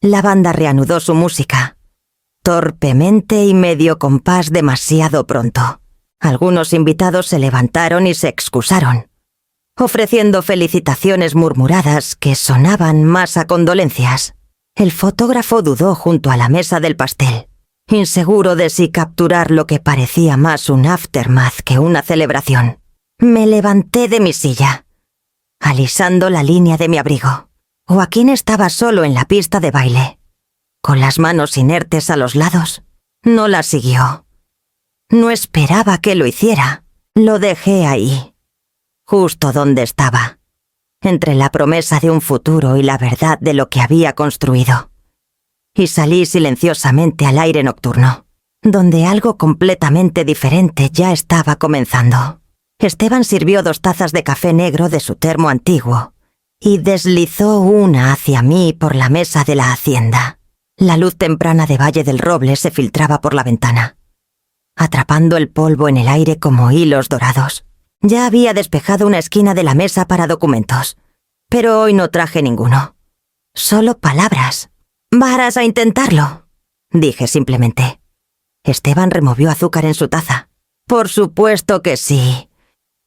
La banda reanudó su música, torpemente y medio compás demasiado pronto. Algunos invitados se levantaron y se excusaron, ofreciendo felicitaciones murmuradas que sonaban más a condolencias. El fotógrafo dudó junto a la mesa del pastel, inseguro de si capturar lo que parecía más un aftermath que una celebración. Me levanté de mi silla, alisando la línea de mi abrigo. Joaquín estaba solo en la pista de baile, con las manos inertes a los lados. No la siguió. No esperaba que lo hiciera. Lo dejé ahí, justo donde estaba, entre la promesa de un futuro y la verdad de lo que había construido. Y salí silenciosamente al aire nocturno. donde algo completamente diferente ya estaba comenzando. Esteban sirvió 2 tazas de café negro de su termo antiguo y deslizó una hacia mí por la mesa de la hacienda. La luz temprana de Valle del Roble se filtraba por la ventana, atrapando el polvo en el aire como hilos dorados. Ya había despejado una esquina de la mesa para documentos, pero hoy no traje ninguno. Solo palabras. «¿Vas a intentarlo?», dije simplemente. Esteban removió azúcar en su taza. «Por supuesto que sí.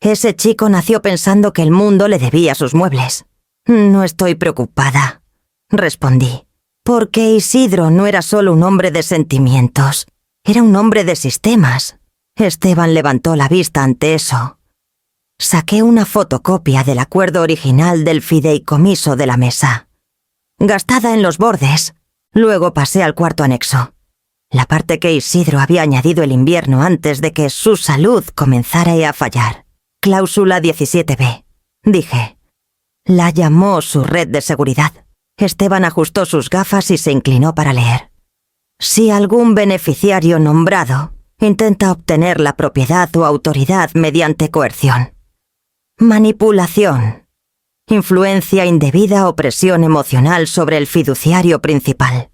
Ese chico nació pensando que el mundo le debía sus muebles». «No estoy preocupada», respondí, porque Isidro no era solo un hombre de sentimientos, era un hombre de sistemas. Esteban levantó la vista ante eso. Saqué una fotocopia del acuerdo original del fideicomiso de la mesa, gastada en los bordes. Luego pasé al cuarto anexo, la parte que Isidro había añadido el invierno antes de que su salud comenzara a fallar. Cláusula 17b, dije. La llamó su red de seguridad. Esteban ajustó sus gafas y se inclinó para leer. Si algún beneficiario nombrado intenta obtener la propiedad o autoridad mediante coerción, manipulación, influencia indebida o presión emocional sobre el fiduciario principal,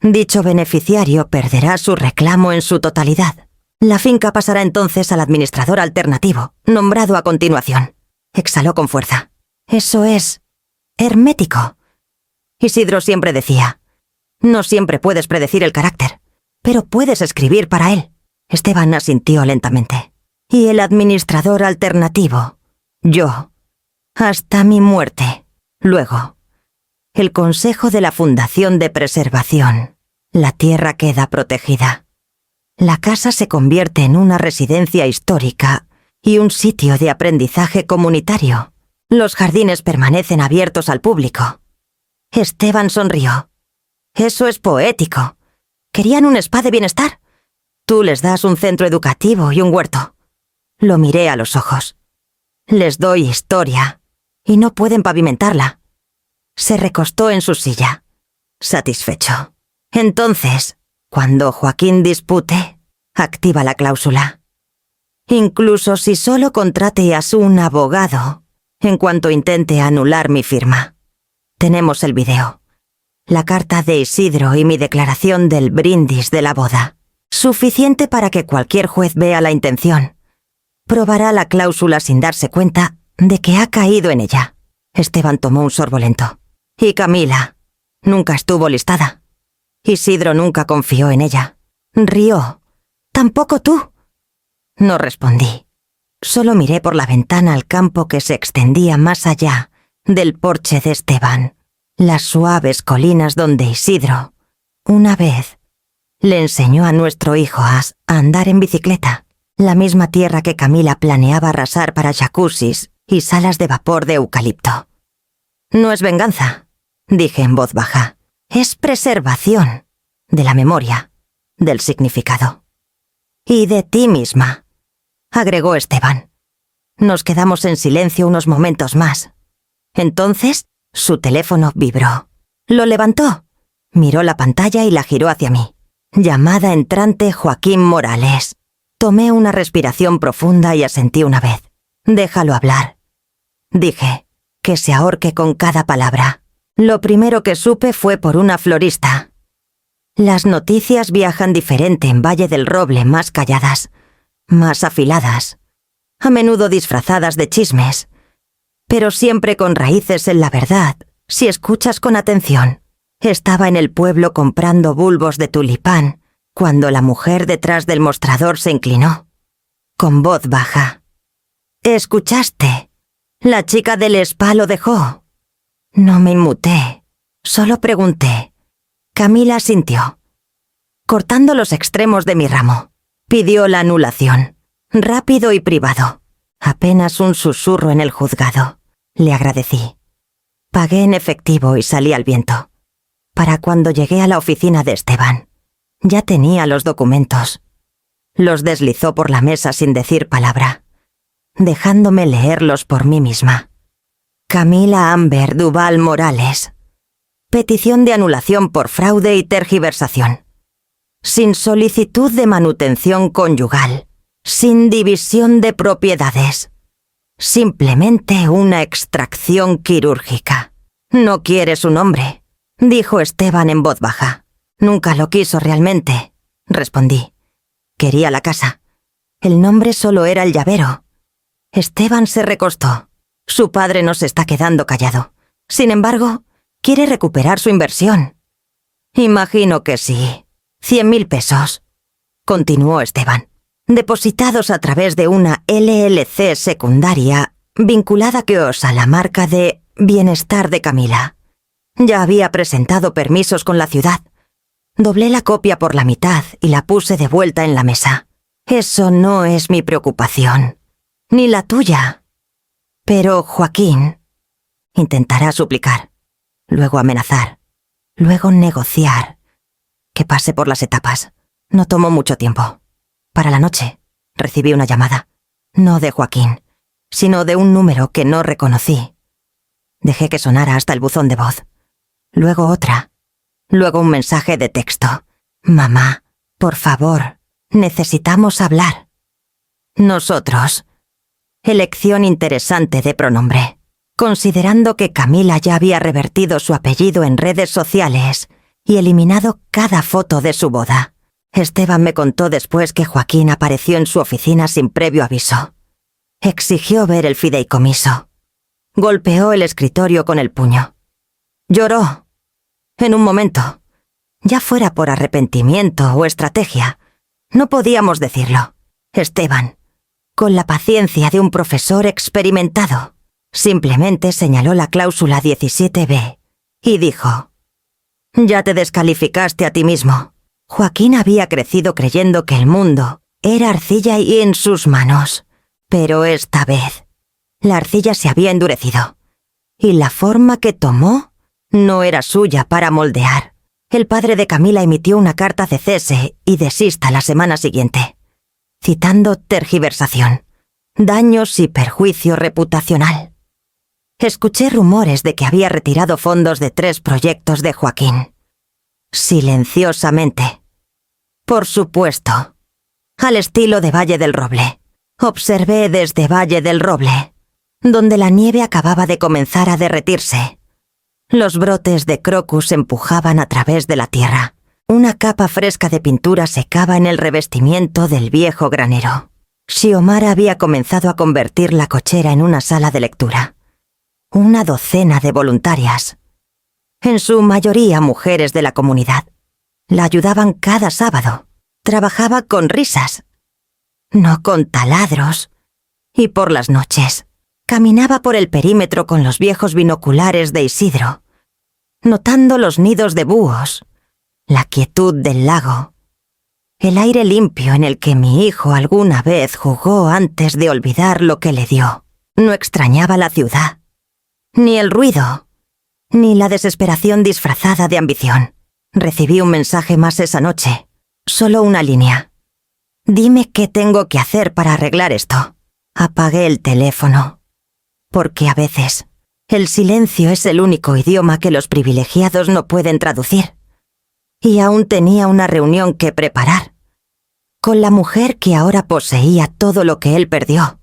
dicho beneficiario perderá su reclamo en su totalidad. La finca pasará entonces al administrador alternativo, nombrado a continuación. Exhaló con fuerza. Eso es hermético. Isidro siempre decía, no siempre puedes predecir el carácter, pero puedes escribir para él. Esteban asintió lentamente. Y el administrador alternativo, yo, hasta mi muerte. Luego, el Consejo de la Fundación de Preservación. La tierra queda protegida. La casa se convierte en una residencia histórica y un sitio de aprendizaje comunitario. Los jardines permanecen abiertos al público. Esteban sonrió. Eso es poético. ¿Querían un spa de bienestar? Tú les das un centro educativo y un huerto. Lo miré a los ojos. Les doy historia, y no pueden pavimentarla. Se recostó en su silla, satisfecho. Entonces, cuando Joaquín dispute, activa la cláusula. Incluso si solo contrate a un abogado, en cuanto intente anular mi firma. Tenemos el video, la carta de Isidro y mi declaración del brindis de la boda. Suficiente para que cualquier juez vea la intención. Probará la cláusula sin darse cuenta de que ha caído en ella. Esteban tomó un sorbo lento. Y Camila nunca estuvo listada. Isidro nunca confió en ella. Rió. ¿Tampoco tú? No respondí. Solo miré por la ventana al campo que se extendía más allá del porche de Esteban. Las suaves colinas donde Isidro, una vez, le enseñó a nuestro hijo a andar en bicicleta. La misma tierra que Camila planeaba arrasar para jacuzzis y salas de vapor de eucalipto. No es venganza, dije en voz baja. Es preservación de la memoria, del significado. Y de ti misma, agregó Esteban. Nos quedamos en silencio unos momentos más. Entonces, su teléfono vibró. Lo levantó, miró la pantalla y la giró hacia mí. Llamada entrante Joaquín Morales. Tomé una respiración profunda y asentí una vez. Déjalo hablar. Dije, que se ahorque con cada palabra. Lo primero que supe fue por una florista. Las noticias viajan diferente en Valle del Roble, más calladas, más afiladas, a menudo disfrazadas de chismes, pero siempre con raíces en la verdad, si escuchas con atención. Estaba en el pueblo comprando bulbos de tulipán, cuando la mujer detrás del mostrador se inclinó, con voz baja. «¿Escuchaste? La chica del spa lo dejó». No me inmuté, solo pregunté. Camila asintió. Cortando los extremos de mi ramo, pidió la anulación, rápido y privado. Apenas un susurro en el juzgado. Le agradecí. Pagué en efectivo y salí al viento. Para cuando llegué a la oficina de Esteban, ya tenía los documentos. Los deslizó por la mesa sin decir palabra, dejándome leerlos por mí misma. Camila Amber Duval Morales. Petición de anulación por fraude y tergiversación. sin solicitud de manutención conyugal, sin división de propiedades. Simplemente una extracción quirúrgica. No quiere su nombre, dijo Esteban en voz baja. Nunca lo quiso realmente, respondí. Quería la casa. El nombre solo era el llavero. Esteban se recostó. Su padre no se está quedando callado. Sin embargo, quiere recuperar su inversión. Imagino que sí. 100.000 pesos, continuó Esteban, depositados a través de una LLC secundaria vinculada a la marca de Bienestar de Camila. Ya había presentado permisos con la ciudad. Doblé la copia por la mitad y la puse de vuelta en la mesa. Eso no es mi preocupación, ni la tuya. Pero Joaquín intentará suplicar, luego amenazar, luego negociar. Que pase por las etapas. No tomó mucho tiempo. Para la noche, recibí una llamada. No de Joaquín, sino de un número que no reconocí. Dejé que sonara hasta el buzón de voz. Luego otra. Luego un mensaje de texto. Mamá, por favor, necesitamos hablar. Nosotros. Elección interesante de pronombre. Considerando que Camila ya había revertido su apellido en redes sociales y eliminado cada foto de su boda. Esteban me contó después que Joaquín apareció en su oficina sin previo aviso. Exigió ver el fideicomiso. Golpeó el escritorio con el puño. Lloró. En un momento. Ya fuera por arrepentimiento o estrategia. No podíamos decirlo. Esteban, con la paciencia de un profesor experimentado, simplemente señaló la cláusula 17b y dijo: ya te descalificaste a ti mismo. Joaquín había crecido creyendo que el mundo era arcilla y en sus manos. Pero esta vez, la arcilla se había endurecido. Y la forma que tomó no era suya para moldear. El padre de Camila emitió una carta de cese y desista la semana siguiente, citando tergiversación, daños y perjuicio reputacional. Escuché rumores de que había retirado fondos de 3 proyectos de Joaquín. Silenciosamente. Por supuesto. Al estilo de Valle del Roble. Observé desde Valle del Roble, donde la nieve acababa de comenzar a derretirse. Los brotes de crocus empujaban a través de la tierra. Una capa fresca de pintura secaba en el revestimiento del viejo granero. Xiomara había comenzado a convertir la cochera en una sala de lectura. Una docena de voluntarias, en su mayoría mujeres de la comunidad, la ayudaban cada sábado. Trabajaba con risas, no con taladros, y por las noches caminaba por el perímetro con los viejos binoculares de Isidro, notando los nidos de búhos, la quietud del lago, el aire limpio en el que mi hijo alguna vez jugó antes de olvidar lo que le dio. No extrañaba la ciudad, ni el ruido, ni la desesperación disfrazada de ambición. Recibí un mensaje más esa noche, solo una línea. Dime qué tengo que hacer para arreglar esto. Apagué el teléfono, porque a veces el silencio es el único idioma que los privilegiados no pueden traducir. Y aún tenía una reunión que preparar, con la mujer que ahora poseía todo lo que él perdió.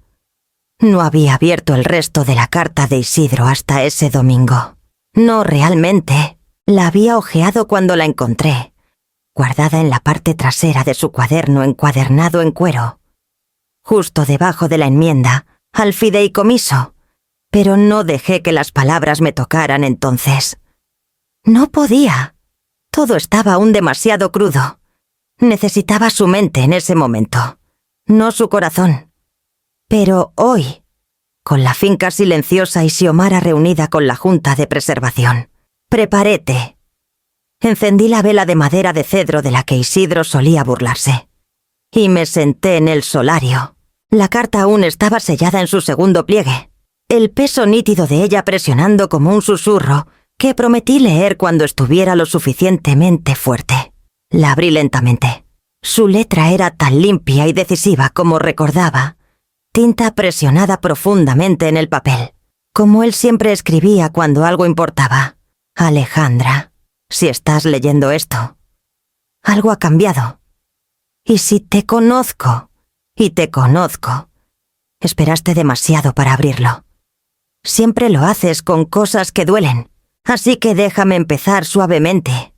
No había abierto el resto de la carta de Isidro hasta ese domingo. No realmente. La había hojeado cuando la encontré, guardada en la parte trasera de su cuaderno encuadernado en cuero, justo debajo de la enmienda al fideicomiso, pero no dejé que las palabras me tocaran entonces. No podía. Todo estaba aún demasiado crudo. Necesitaba su mente en ese momento, no su corazón. Pero hoy, con la finca silenciosa y Xiomara reunida con la Junta de Preservación, preparé té. Encendí la vela de madera de cedro de la que Isidro solía burlarse. Y me senté en el solario. La carta aún estaba sellada en su segundo pliegue, el peso nítido de ella presionando como un susurro que prometí leer cuando estuviera lo suficientemente fuerte. La abrí lentamente. Su letra era tan limpia y decisiva como recordaba, tinta presionada profundamente en el papel, como él siempre escribía cuando algo importaba. Alejandra, si estás leyendo esto, Algo ha cambiado. Y si te conozco, y te conozco, esperaste demasiado para abrirlo. Siempre lo haces con cosas que duelen, así que déjame empezar suavemente.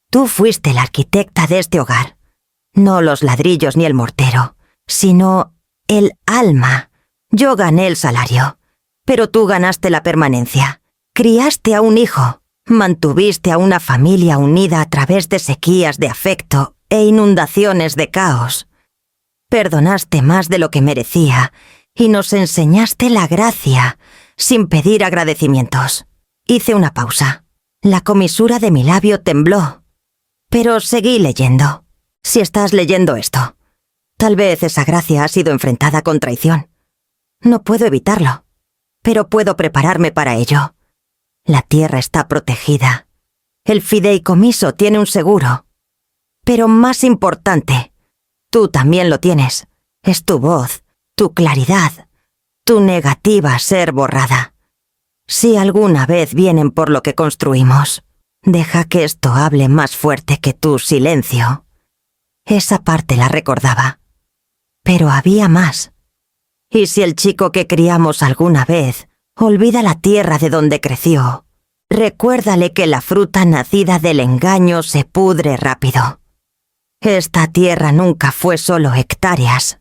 Tú fuiste la arquitecta de este hogar. No los ladrillos ni el mortero, sino el alma. Yo gané el salario, pero tú ganaste la permanencia. Criaste a un hijo, mantuviste a una familia unida a través de sequías de afecto e inundaciones de caos. Perdonaste más de lo que merecía y nos enseñaste la gracia sin pedir agradecimientos. Hice una pausa. La comisura de mi labio tembló. Pero seguí leyendo. Si estás leyendo esto, tal vez esa gracia ha sido enfrentada con traición. No puedo evitarlo, pero puedo prepararme para ello. La tierra está protegida. El fideicomiso tiene un seguro. Pero más importante, tú también lo tienes. Es tu voz, tu claridad, tu negativa a ser borrada. Si alguna vez vienen por lo que construimos, deja que esto hable más fuerte que tu silencio. Esa parte la recordaba. Pero había más. ¿Y si el chico que criamos alguna vez olvida la tierra de donde creció? Recuérdale que la fruta nacida del engaño se pudre rápido. Esta tierra nunca fue solo hectáreas.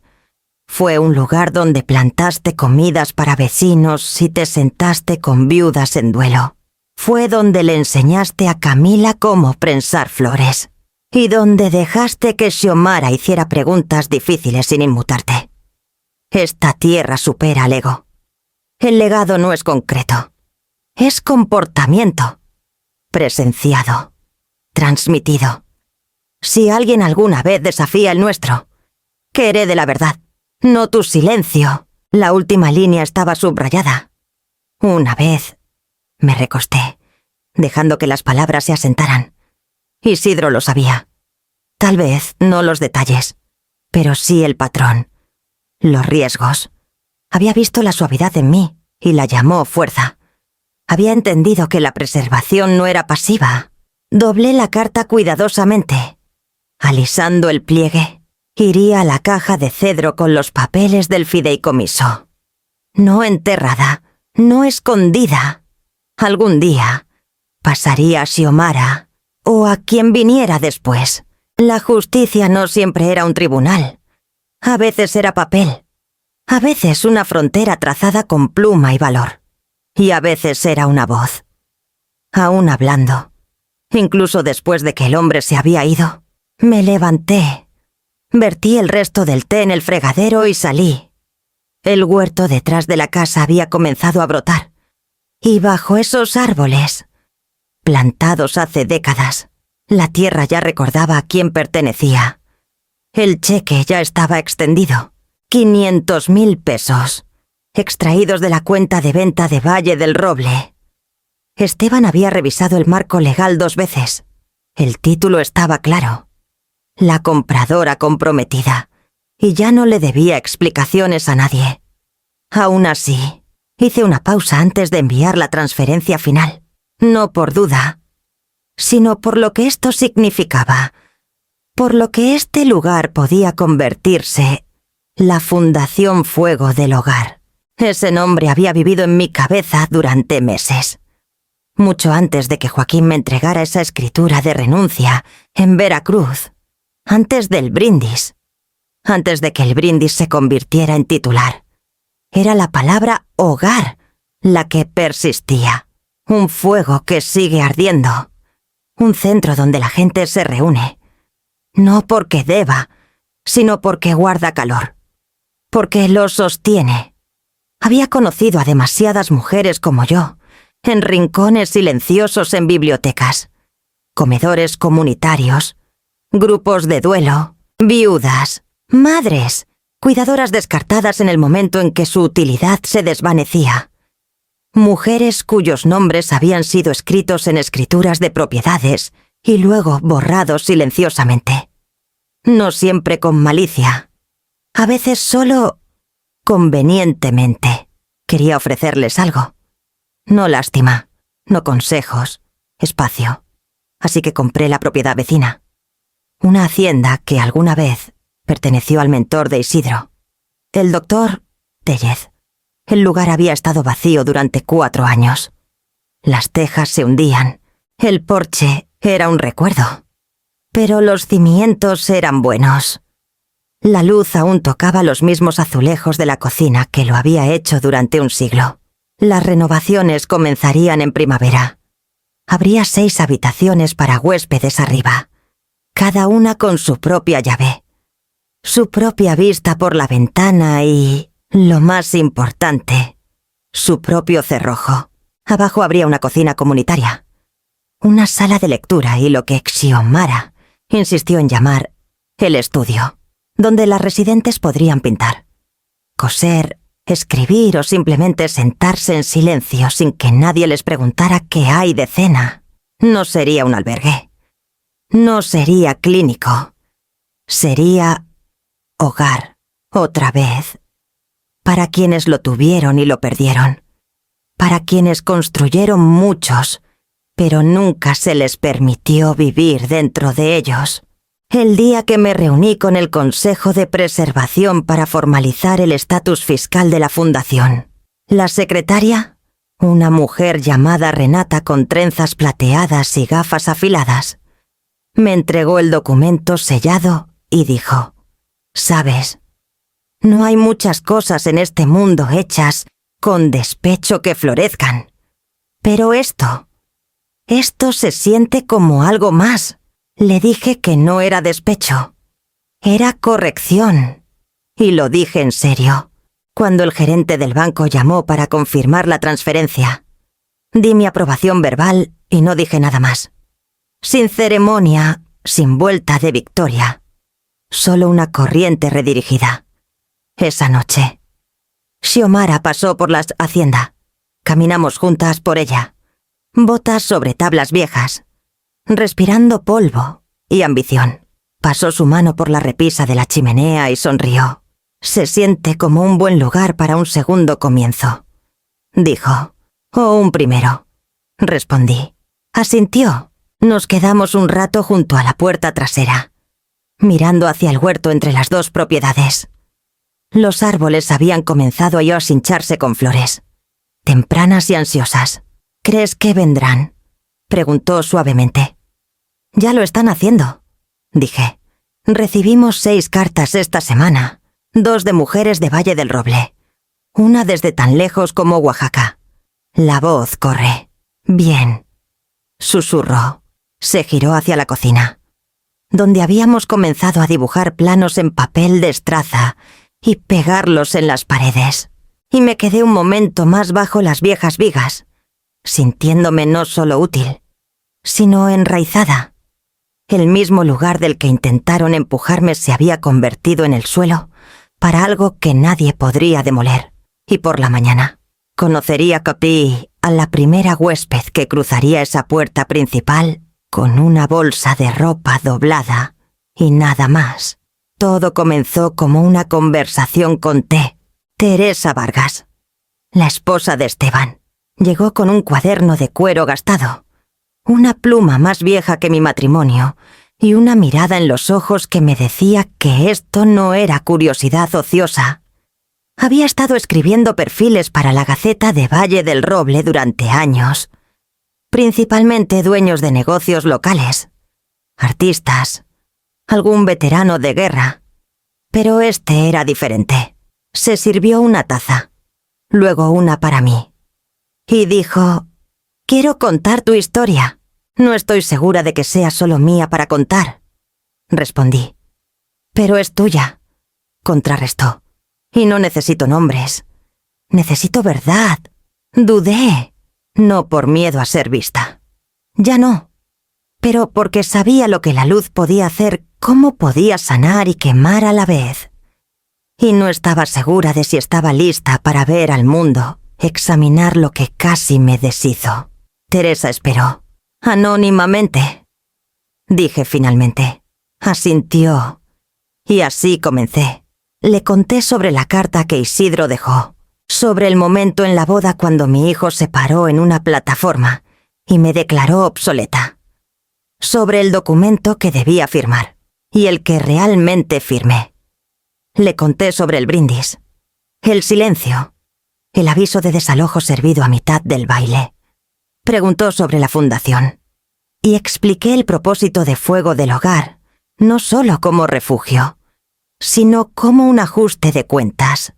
Fue un lugar donde plantaste comidas para vecinos y te sentaste con viudas en duelo. Fue donde le enseñaste a Camila cómo prensar flores. Y donde dejaste que Xiomara hiciera preguntas difíciles sin inmutarte. Esta tierra supera al ego. El legado no es concreto. Es comportamiento. Presenciado. Transmitido. Si alguien alguna vez desafía el nuestro, que herede la verdad, no tu silencio. La última línea estaba subrayada. Una vez me recosté, dejando que las palabras se asentaran. Isidro lo sabía. Tal vez no los detalles, pero sí el patrón. Los riesgos. Había visto la suavidad en mí y la llamó fuerza. Había entendido que la preservación no era pasiva. Doblé la carta cuidadosamente. Alisando el pliegue, iría a la caja de cedro con los papeles del fideicomiso. No enterrada, no escondida. Algún día pasaría a Xiomara o a quien viniera después. La justicia no siempre era un tribunal. A veces era papel. A veces una frontera trazada con pluma y valor. Y a veces era una voz. Aún hablando. Incluso después de que el hombre se había ido, me levanté. Vertí el resto del té en el fregadero y salí. El huerto detrás de la casa había comenzado a brotar. Y bajo esos árboles, plantados hace décadas, la tierra ya recordaba a quién pertenecía. El cheque ya estaba extendido. 500.000 pesos, extraídos de la cuenta de venta de Valle del Roble. Esteban había revisado el marco legal 2 veces. El título estaba claro. La compradora comprometida, y ya no le debía explicaciones a nadie. Aún así, hice una pausa antes de enviar la transferencia final. No por duda, sino por lo que esto significaba, por lo que este lugar podía convertirse, la Fundación Fuego del Hogar. Ese nombre había vivido en mi cabeza durante meses. Mucho antes de que Joaquín me entregara esa escritura de renuncia en Veracruz, antes del brindis, antes de que el brindis se convirtiera en titular. Era la palabra hogar la que persistía. Un fuego que sigue ardiendo. Un centro donde la gente se reúne. No porque deba, sino porque guarda calor. Porque lo sostiene. Había conocido a demasiadas mujeres como yo, en rincones silenciosos en bibliotecas, comedores comunitarios, grupos de duelo, viudas, madres, cuidadoras descartadas en el momento en que su utilidad se desvanecía. Mujeres cuyos nombres habían sido escritos en escrituras de propiedades y luego borrados silenciosamente. No siempre con malicia. A veces solo convenientemente. Quería ofrecerles algo. No lástima, no consejos, espacio. Así que compré la propiedad vecina. una hacienda que alguna vez perteneció al mentor de Isidro, el doctor Tellez. El lugar había estado vacío durante 4 años. Las tejas se hundían, el porche era un recuerdo. Pero los cimientos eran buenos. La luz aún tocaba los mismos azulejos de la cocina que lo había hecho durante un siglo. Las renovaciones comenzarían en primavera. Habría 6 habitaciones para huéspedes arriba, cada una con su propia llave, su propia vista por la ventana y, lo más importante, su propio cerrojo. Abajo habría una cocina comunitaria, una sala de lectura y lo que Xiomara insistió en llamar el estudio, donde las residentes podrían pintar, coser, escribir o simplemente sentarse en silencio sin que nadie les preguntara qué hay de cena. No sería un albergue. No sería clínico. Sería hogar, otra vez. Para quienes lo tuvieron y lo perdieron. Para quienes construyeron muchos, pero nunca se les permitió vivir dentro de ellos. El día que me reuní con el Consejo de Preservación para formalizar el estatus fiscal de la fundación, la secretaria, una mujer llamada Renata con trenzas plateadas y gafas afiladas, me entregó el documento sellado y dijo: «Sabes, no hay muchas cosas en este mundo hechas con despecho que florezcan. Pero esto se siente como algo más». Le dije que no era despecho, era corrección. Y lo dije en serio, cuando el gerente del banco llamó para confirmar la transferencia. Di mi aprobación verbal y no dije nada más. Sin ceremonia, sin vuelta de victoria. Solo una corriente redirigida. Esa noche, Xiomara pasó por la hacienda. Caminamos juntas por ella. Botas sobre tablas viejas. Respirando polvo y ambición. Pasó su mano por la repisa de la chimenea y sonrió. Se siente como un buen lugar para un segundo comienzo. Dijo: «O un primero». Respondí. Asintió. Nos quedamos un rato junto a la puerta trasera, mirando hacia el huerto entre las 2 propiedades. Los árboles habían comenzado a hincharse con flores, tempranas y ansiosas. «¿Crees que vendrán?», preguntó suavemente. «Ya lo están haciendo», dije. «Recibimos 6 cartas esta semana, 2 de mujeres de Valle del Roble, una desde tan lejos como Oaxaca. La voz corre». «Bien», susurró. Se giró hacia la cocina, donde habíamos comenzado a dibujar planos en papel de estraza y pegarlos en las paredes. Y me quedé un momento más bajo las viejas vigas, sintiéndome no solo útil, sino enraizada. El mismo lugar del que intentaron empujarme se había convertido en el suelo para algo que nadie podría demoler. Y por la mañana conocería a la primera huésped que cruzaría esa puerta principal con una bolsa de ropa doblada y nada más. Todo comenzó como una conversación con Teresa Vargas, la esposa de Esteban. Llegó con un cuaderno de cuero gastado, una pluma más vieja que mi matrimonio y una mirada en los ojos que me decía que esto no era curiosidad ociosa. Había estado escribiendo perfiles para la Gaceta de Valle del Roble durante años, principalmente dueños de negocios locales, artistas, algún veterano de guerra. Pero este era diferente. Se sirvió una taza, luego una para mí, y dijo: «Quiero contar tu historia. No estoy segura de que sea solo mía para contar», respondí. «Pero es tuya», contrarrestó. «Y no necesito nombres. Necesito verdad». Dudé, no por miedo a ser vista. Ya no, pero porque sabía lo que la luz podía hacer, cómo podía sanar y quemar a la vez. Y no estaba segura de si estaba lista para ver al mundo, examinar lo que casi me deshizo. Teresa esperó. «Anónimamente», dije finalmente. Asintió. Y así comencé. Le conté sobre la carta que Isidro dejó, sobre el momento en la boda cuando mi hijo se paró en una plataforma y me declaró obsoleta, sobre el documento que debía firmar. y el que realmente firmé. Le conté sobre el brindis, el silencio, el aviso de desalojo servido a mitad del baile. Preguntó sobre la fundación y expliqué el propósito de Fuego del Hogar, no solo como refugio, sino como un ajuste de cuentas,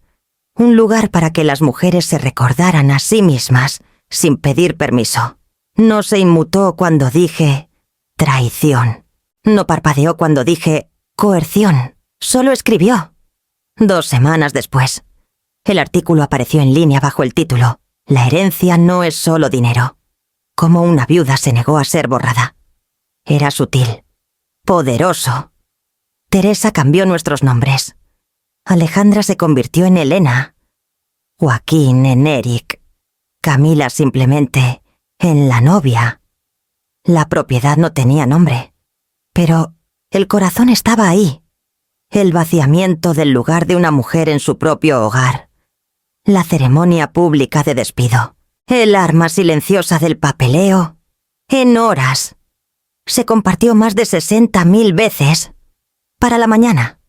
un lugar para que las mujeres se recordaran a sí mismas sin pedir permiso. No se inmutó cuando dije traición. No parpadeó cuando dije coerción. Solo escribió. 2 semanas después, el artículo apareció en línea bajo el título «La herencia no es solo dinero». Cómo una viuda se negó a ser borrada. Era sutil, poderoso. Teresa cambió nuestros nombres. Alejandra se convirtió en Elena, Joaquín en Eric, Camila simplemente en la novia. La propiedad no tenía nombre, pero el corazón estaba ahí. El vaciamiento del lugar de una mujer en su propio hogar. La ceremonia pública de despido. El arma silenciosa del papeleo. En horas. Se compartió más de 60.000 veces. Para la mañana.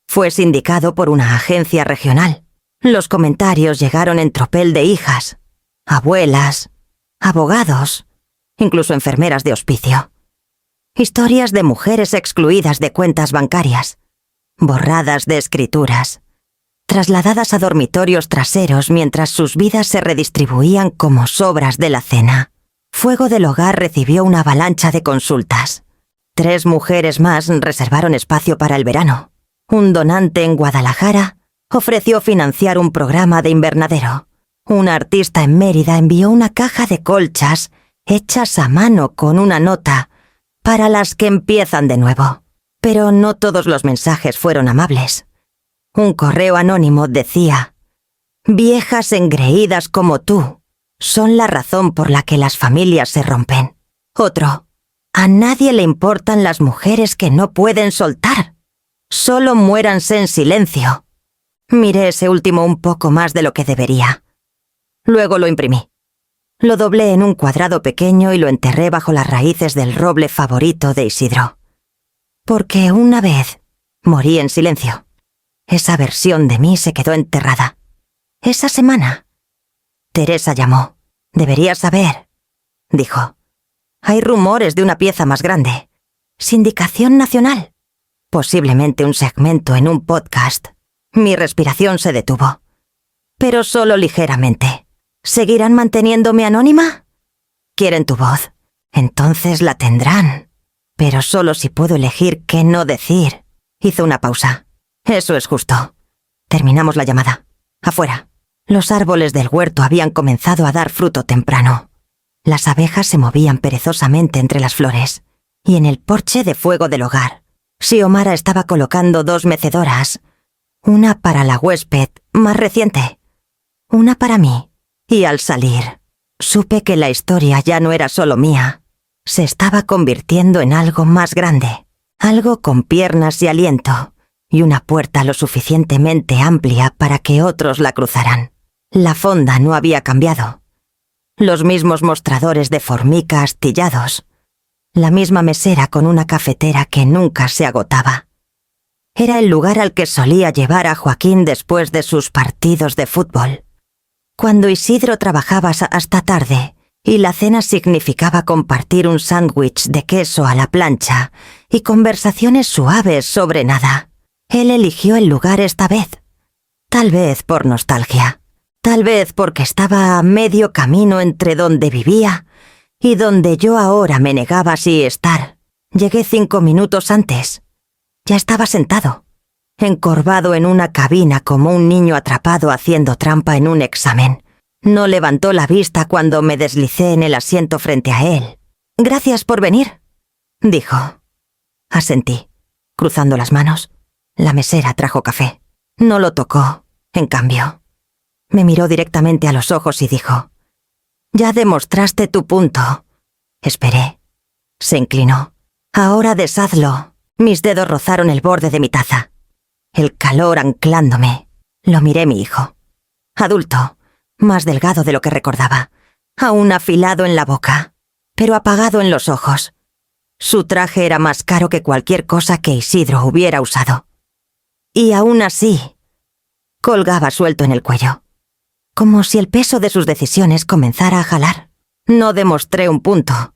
Fue sindicado por una agencia regional. Los comentarios llegaron en tropel de hijas, abuelas, abogados, incluso enfermeras de hospicio. Historias de mujeres excluidas de cuentas bancarias, borradas de escrituras, trasladadas a dormitorios traseros mientras sus vidas se redistribuían como sobras de la cena. Fuego del Hogar recibió una avalancha de consultas. 3 mujeres más reservaron espacio para el verano. Un donante en Guadalajara ofreció financiar un programa de invernadero. Un artista en Mérida envió una caja de colchas hechas a mano con una nota para las que empiezan de nuevo. Pero no todos los mensajes fueron amables. Un correo anónimo decía: «Viejas engreídas como tú son la razón por la que las familias se rompen». Otro: «A nadie le importan las mujeres que no pueden soltar. Solo muéranse en silencio». Miré ese último un poco más de lo que debería. Luego lo imprimí. Lo doblé en un cuadrado pequeño y lo enterré bajo las raíces del roble favorito de Isidro. Porque una vez morí en silencio. Esa versión de mí se quedó enterrada. Esa semana. Teresa llamó. «Deberías saber», dijo. «Hay rumores de una pieza más grande. Sindicación nacional. Posiblemente un segmento en un podcast». Mi respiración se detuvo. Pero solo ligeramente. ¿Seguirán manteniéndome anónima? ¿Quieren tu voz? Entonces la tendrán. Pero solo si puedo elegir qué no decir. Hizo una pausa. Eso es justo. Terminamos la llamada. Afuera. Los árboles del huerto habían comenzado a dar fruto temprano. Las abejas se movían perezosamente entre las flores. Y en el porche de Fuego del Hogar, Xiomara estaba colocando 2 mecedoras. Una para la huésped más reciente. Una para mí. Y al salir, supe que la historia ya no era solo mía. Se estaba convirtiendo en algo más grande. Algo con piernas y aliento. Y una puerta lo suficientemente amplia para que otros la cruzaran. La fonda no había cambiado. Los mismos mostradores de formica astillados. La misma mesera con una cafetera que nunca se agotaba. Era el lugar al que solía llevar a Joaquín después de sus partidos de fútbol. Cuando Isidro trabajaba hasta tarde y la cena significaba compartir un sándwich de queso a la plancha y conversaciones suaves sobre nada, él eligió el lugar esta vez. Tal vez por nostalgia, tal vez porque estaba a medio camino entre donde vivía y donde yo ahora me negaba así estar. Llegué 5 minutos antes. Ya estaba sentado, encorvado en una cabina como un niño atrapado haciendo trampa en un examen. No levantó la vista cuando me deslicé en el asiento frente a él. «Gracias por venir», dijo. Asentí, cruzando las manos. La mesera trajo café. No lo tocó, en cambio. Me miró directamente a los ojos y dijo: «Ya demostraste tu punto». Esperé. Se inclinó. «Ahora deshazlo». Mis dedos rozaron el borde de mi taza. El calor anclándome. Lo miré mi hijo. Adulto, más delgado de lo que recordaba, aún afilado en la boca, pero apagado en los ojos. Su traje era más caro que cualquier cosa que Isidro hubiera usado. Y aún así, colgaba suelto en el cuello, como si el peso de sus decisiones comenzara a jalar. No demostré un punto,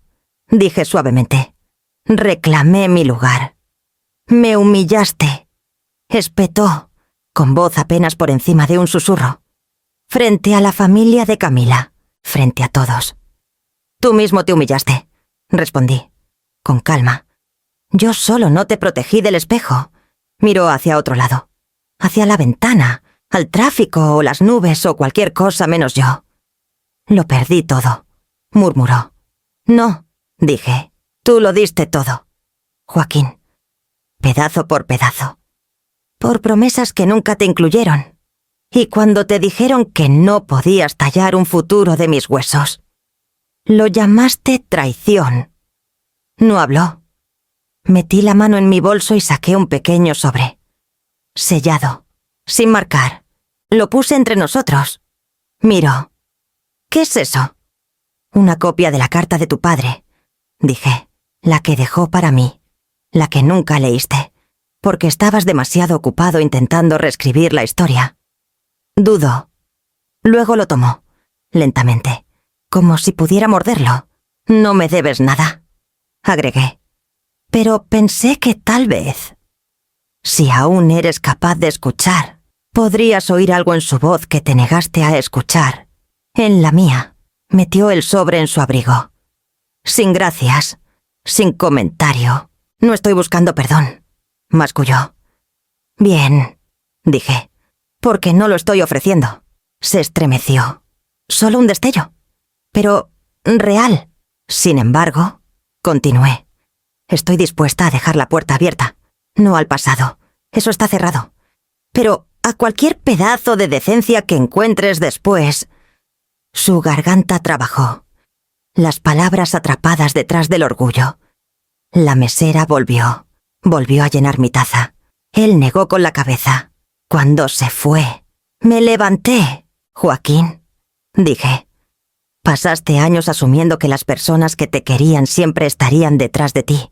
dije suavemente. Reclamé mi lugar. Me humillaste, espetó, con voz apenas por encima de un susurro, frente a la familia de Camila, frente a todos. Tú mismo te humillaste, respondí, con calma. Yo solo no te protegí del espejo. Miró hacia otro lado, hacia la ventana, al tráfico o las nubes o cualquier cosa menos yo. Lo perdí todo, murmuró. No, dije, tú lo diste todo, Joaquín, pedazo por pedazo, por promesas que nunca te incluyeron, y cuando te dijeron que no podías tallar un futuro de mis huesos. Lo llamaste traición. No habló. Metí la mano en mi bolso y saqué un pequeño sobre, sellado, sin marcar. Lo puse entre nosotros. Miró. ¿Qué es eso? Una copia de la carta de tu padre, dije, la que dejó para mí, la que nunca leíste, porque estabas demasiado ocupado intentando reescribir la historia. Dudó. Luego lo tomó, lentamente, como si pudiera morderlo. No me debes nada, agregué. Pero pensé que tal vez, si aún eres capaz de escuchar, podrías oír algo en su voz que te negaste a escuchar. En la mía, metió el sobre en su abrigo. Sin gracias, sin comentario. No estoy buscando perdón, masculló. Bien, dije, porque no lo estoy ofreciendo. Se estremeció. Solo un destello, pero real. Sin embargo, continué. Estoy dispuesta a dejar la puerta abierta, no al pasado. Eso está cerrado. Pero a cualquier pedazo de decencia que encuentres después. Su garganta trabajó, las palabras atrapadas detrás del orgullo. La mesera volvió a llenar mi taza. Él negó con la cabeza. Cuando se fue, me levanté, Joaquín, dije. Pasaste años asumiendo que las personas que te querían siempre estarían detrás de ti,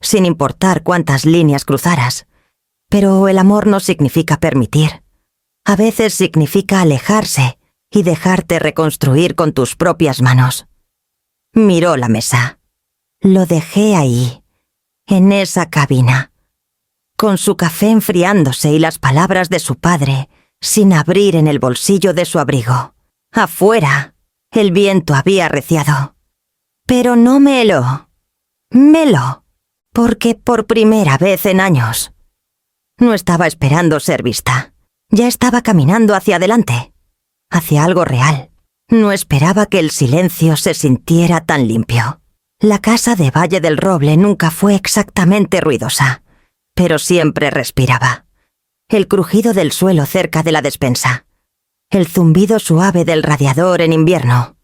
sin importar cuántas líneas cruzaras. Pero el amor no significa permitir. A veces significa alejarse y dejarte reconstruir con tus propias manos. Miró la mesa. Lo dejé ahí, en esa cabina, con su café enfriándose y las palabras de su padre sin abrir en el bolsillo de su abrigo. Afuera, el viento había arreciado. Pero no me heló. Porque por primera vez en años. No estaba esperando ser vista. Ya estaba caminando hacia adelante, hacia algo real. No esperaba que el silencio se sintiera tan limpio. La casa de Valle del Roble nunca fue exactamente ruidosa, pero siempre respiraba. El crujido del suelo cerca de la despensa, el zumbido suave del radiador en invierno,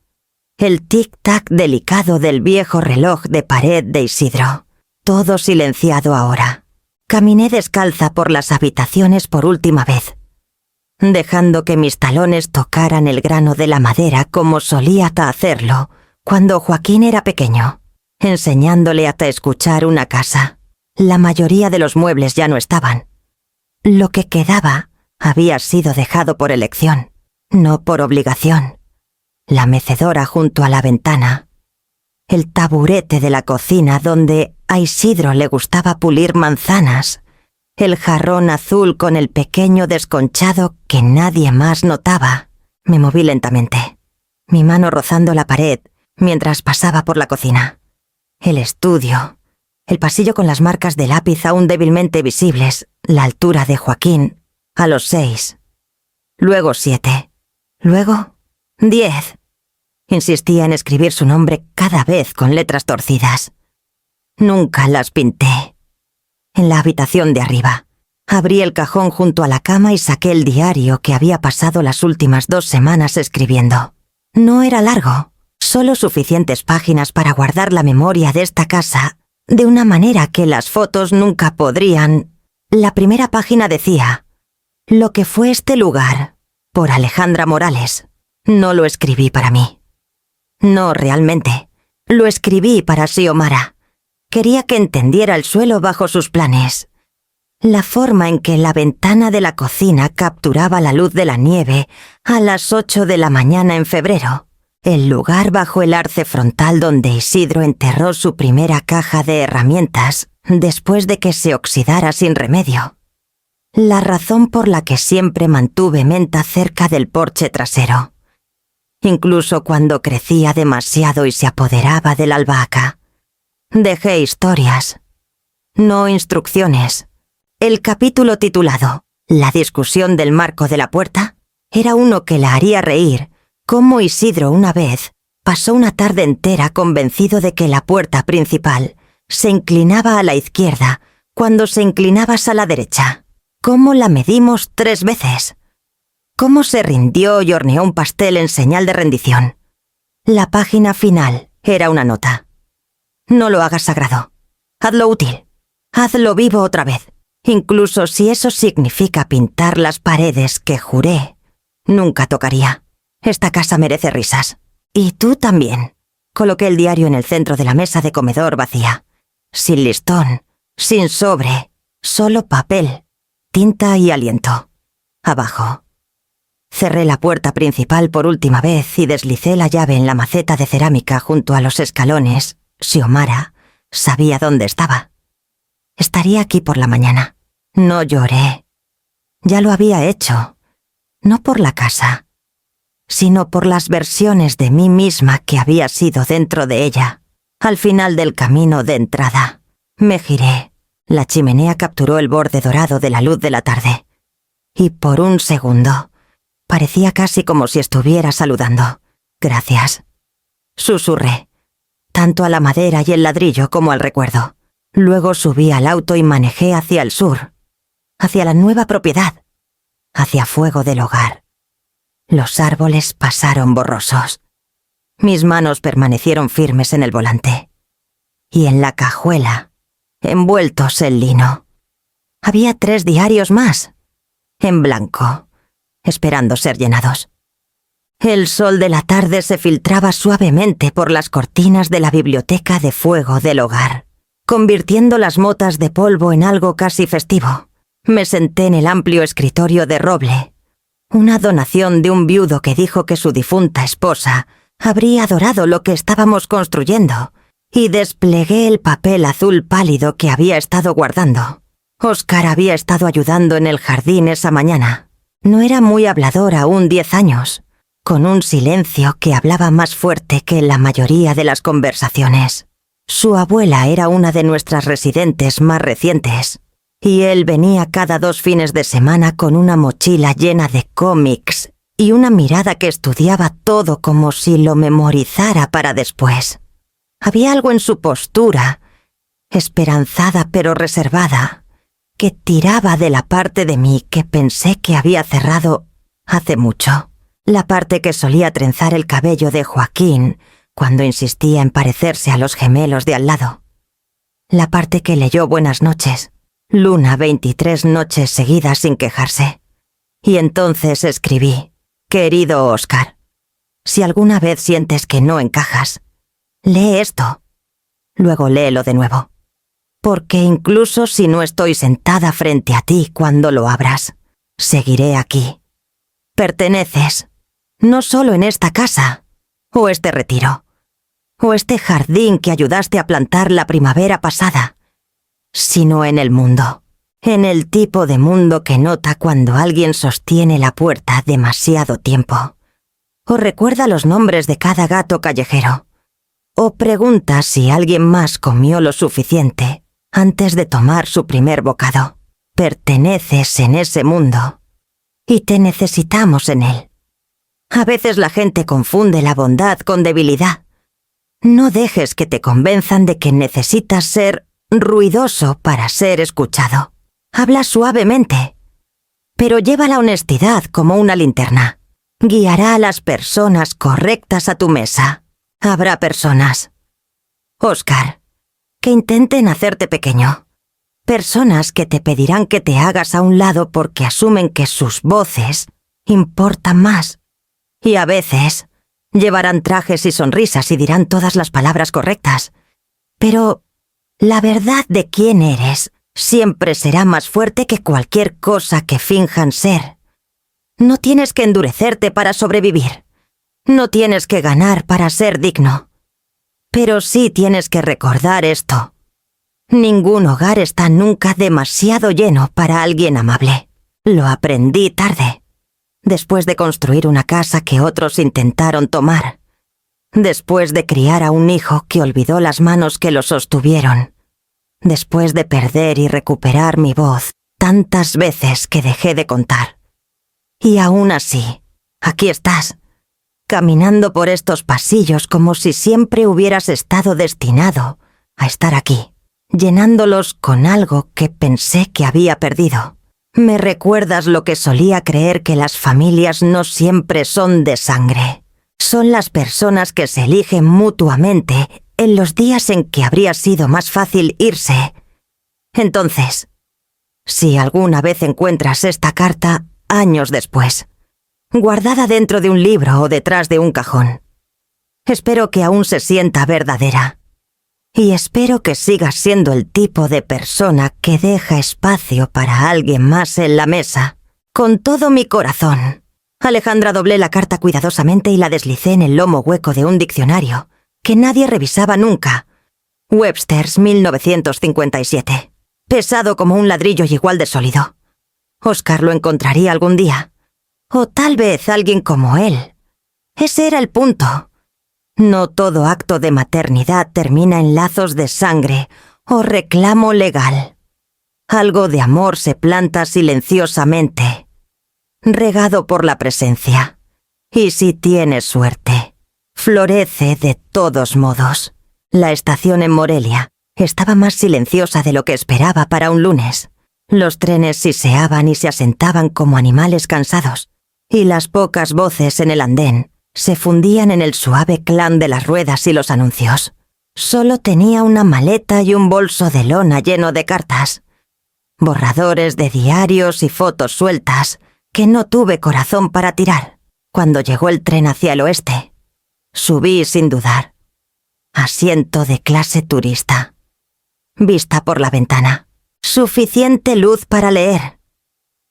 el tic-tac delicado del viejo reloj de pared de Isidro. Todo silenciado ahora. Caminé descalza por las habitaciones por última vez, dejando que mis talones tocaran el grano de la madera como solía hacerlo cuando Joaquín era pequeño, enseñándole a escuchar una casa. La mayoría de los muebles ya no estaban. Lo que quedaba había sido dejado por elección, no por obligación. La mecedora junto a la ventana, el taburete de la cocina donde a Isidro le gustaba pulir manzanas, el jarrón azul con el pequeño desconchado que nadie más notaba. Me moví lentamente, mi mano rozando la pared mientras pasaba por la cocina. El estudio, el pasillo con las marcas de lápiz aún débilmente visibles, la altura de Joaquín, a los 6. Luego 7. Luego 10. Insistía en escribir su nombre cada vez con letras torcidas. Nunca las pinté. En la habitación de arriba, abrí el cajón junto a la cama y saqué el diario que había pasado las últimas 2 semanas escribiendo. No era largo, solo suficientes páginas para guardar la memoria de esta casa de una manera que las fotos nunca podrían. La primera página decía: lo que fue este lugar, por Alejandra Morales. No lo escribí para mí. No realmente. Lo escribí para Xiomara, Quería que entendiera el suelo bajo sus planes. La forma en que la ventana de la cocina capturaba la luz de la nieve a las 8 de la mañana en febrero. El lugar bajo el arce frontal donde Isidro enterró su primera caja de herramientas después de que se oxidara sin remedio. La razón por la que siempre mantuve Menta cerca del porche trasero. Incluso cuando crecía demasiado y se apoderaba de la albahaca. Dejé historias, no instrucciones. El capítulo titulado «La discusión del marco de la puerta» era uno que la haría reír, como Isidro una vez pasó una tarde entera convencido de que la puerta principal se inclinaba a la izquierda cuando se inclinabas a la derecha. Cómo la medimos 3 veces. Cómo se rindió y horneó un pastel en señal de rendición. La página final era una nota. No lo hagas sagrado. Hazlo útil. Hazlo vivo otra vez. Incluso si eso significa pintar las paredes que juré nunca tocaría. Esta casa merece risas. Y tú también. Coloqué el diario en el centro de la mesa de comedor vacía. Sin listón, sin sobre, solo papel, tinta y aliento. Abajo. Cerré la puerta principal por última vez y deslicé la llave en la maceta de cerámica junto a los escalones. Xiomara sabía dónde estaba. Estaría aquí por la mañana. No lloré. Ya lo había hecho. No por la casa, sino por las versiones de mí misma que había sido dentro de ella. Al final del camino de entrada, me giré. La chimenea capturó el borde dorado de la luz de la tarde. Y por un segundo, parecía casi como si estuviera saludando. Gracias. Susurré, tanto a la madera y el ladrillo como al recuerdo. Luego subí al auto y manejé hacia el sur, hacia la nueva propiedad, hacia Fuego del Hogar. Los árboles pasaron borrosos. Mis manos permanecieron firmes en el volante. Y en la cajuela, envueltos en lino, había 3 diarios más, en blanco, esperando ser llenados. El sol de la tarde se filtraba suavemente por las cortinas de la biblioteca de Fuego del Hogar, convirtiendo las motas de polvo en algo casi festivo. Me senté en el amplio escritorio de roble, una donación de un viudo que dijo que su difunta esposa habría adorado lo que estábamos construyendo, y desplegué el papel azul pálido que había estado guardando. Oscar había estado ayudando en el jardín esa mañana. No era muy hablador aún 10 años, con un silencio que hablaba más fuerte que en la mayoría de las conversaciones. Su abuela era una de nuestras residentes más recientes, y él venía cada 2 fines de semana con una mochila llena de cómics y una mirada que estudiaba todo como si lo memorizara para después. Había algo en su postura, esperanzada pero reservada, que tiraba de la parte de mí que pensé que había cerrado hace mucho. La parte que solía trenzar el cabello de Joaquín cuando insistía en parecerse a los gemelos de al lado. La parte que leyó Buenas noches, Luna 23 noches seguidas sin quejarse. Y entonces escribí: Querido Oscar, si alguna vez sientes que no encajas, lee esto. Luego léelo de nuevo. Porque incluso si no estoy sentada frente a ti cuando lo abras, seguiré aquí. Perteneces, no solo en esta casa, o este retiro, o este jardín que ayudaste a plantar la primavera pasada, sino en el mundo, en el tipo de mundo que nota cuando alguien sostiene la puerta demasiado tiempo, o recuerda los nombres de cada gato callejero, o pregunta si alguien más comió lo suficiente antes de tomar su primer bocado. Perteneces en ese mundo, y te necesitamos en él. A veces la gente confunde la bondad con debilidad. No dejes que te convenzan de que necesitas ser ruidoso para ser escuchado. Habla suavemente, pero lleva la honestidad como una linterna. Guiará a las personas correctas a tu mesa. Habrá personas, Oscar, que intenten hacerte pequeño. Personas que te pedirán que te hagas a un lado porque asumen que sus voces importan más. Y a veces llevarán trajes y sonrisas y dirán todas las palabras correctas. Pero La verdad de quién eres siempre será más fuerte que cualquier cosa que finjan ser. No tienes que endurecerte para sobrevivir. No tienes que ganar para ser digno. Pero sí tienes que recordar esto. Ningún hogar está nunca demasiado lleno para alguien amable. Lo aprendí tarde, después de construir una casa que otros intentaron tomar, después de criar a un hijo que olvidó las manos que lo sostuvieron, después de perder y recuperar mi voz tantas veces que dejé de contar. Y aún así, aquí estás, caminando por estos pasillos como si siempre hubieras estado destinado a estar aquí, llenándolos con algo que pensé que había perdido. Me recuerdas lo que solía creer, que las familias no siempre son de sangre. Son las personas que se eligen mutuamente en los días en que habría sido más fácil irse. Entonces, si alguna vez encuentras esta carta años después, guardada dentro de un libro o detrás de un cajón, espero que aún se sienta verdadera. Y espero que sigas siendo el tipo de persona que deja espacio para alguien más en la mesa. Con todo mi corazón. Alejandra, doblé la carta cuidadosamente y la deslicé en el lomo hueco de un diccionario que nadie revisaba nunca. Webster's 1957. Pesado como un ladrillo y igual de sólido. Oscar lo encontraría algún día. O tal vez alguien como él. Ese era el punto. No todo acto de maternidad termina en lazos de sangre o reclamo legal. Algo de amor se planta silenciosamente, regado por la presencia. Y si tienes suerte, florece de todos modos. La estación en Morelia estaba más silenciosa de lo que esperaba para un lunes. Los trenes siseaban y se asentaban como animales cansados, y las pocas voces en el andén se fundían en el suave clan de las ruedas y los anuncios. Solo tenía una maleta y un bolso de lona lleno de cartas, borradores de diarios y fotos sueltas que no tuve corazón para tirar. Cuando llegó el tren hacia el oeste, subí sin dudar. Asiento de clase turista. Vista por la ventana. Suficiente luz para leer.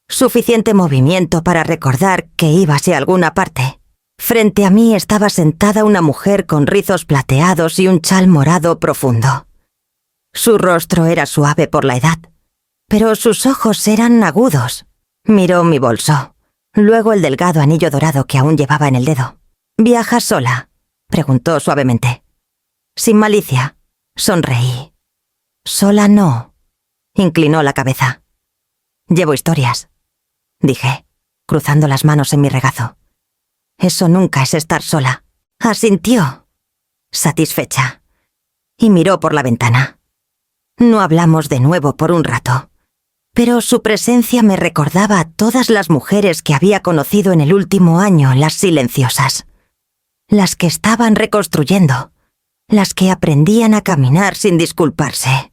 Suficiente movimiento para recordar que iba hacia alguna parte. Frente a mí estaba sentada una mujer con rizos plateados y un chal morado profundo. Su rostro era suave por la edad, pero sus ojos eran agudos. Miró mi bolso, luego el delgado anillo dorado que aún llevaba en el dedo. ¿Viajas sola?, preguntó suavemente. Sin malicia, sonreí. Sola no, inclinó la cabeza. Llevo historias, dije, cruzando las manos en mi regazo. Eso nunca es estar sola. Asintió, satisfecha, y miró por la ventana. No hablamos de nuevo por un rato, pero su presencia me recordaba a todas las mujeres que había conocido en el último año, las silenciosas, las que estaban reconstruyendo, las que aprendían a caminar sin disculparse.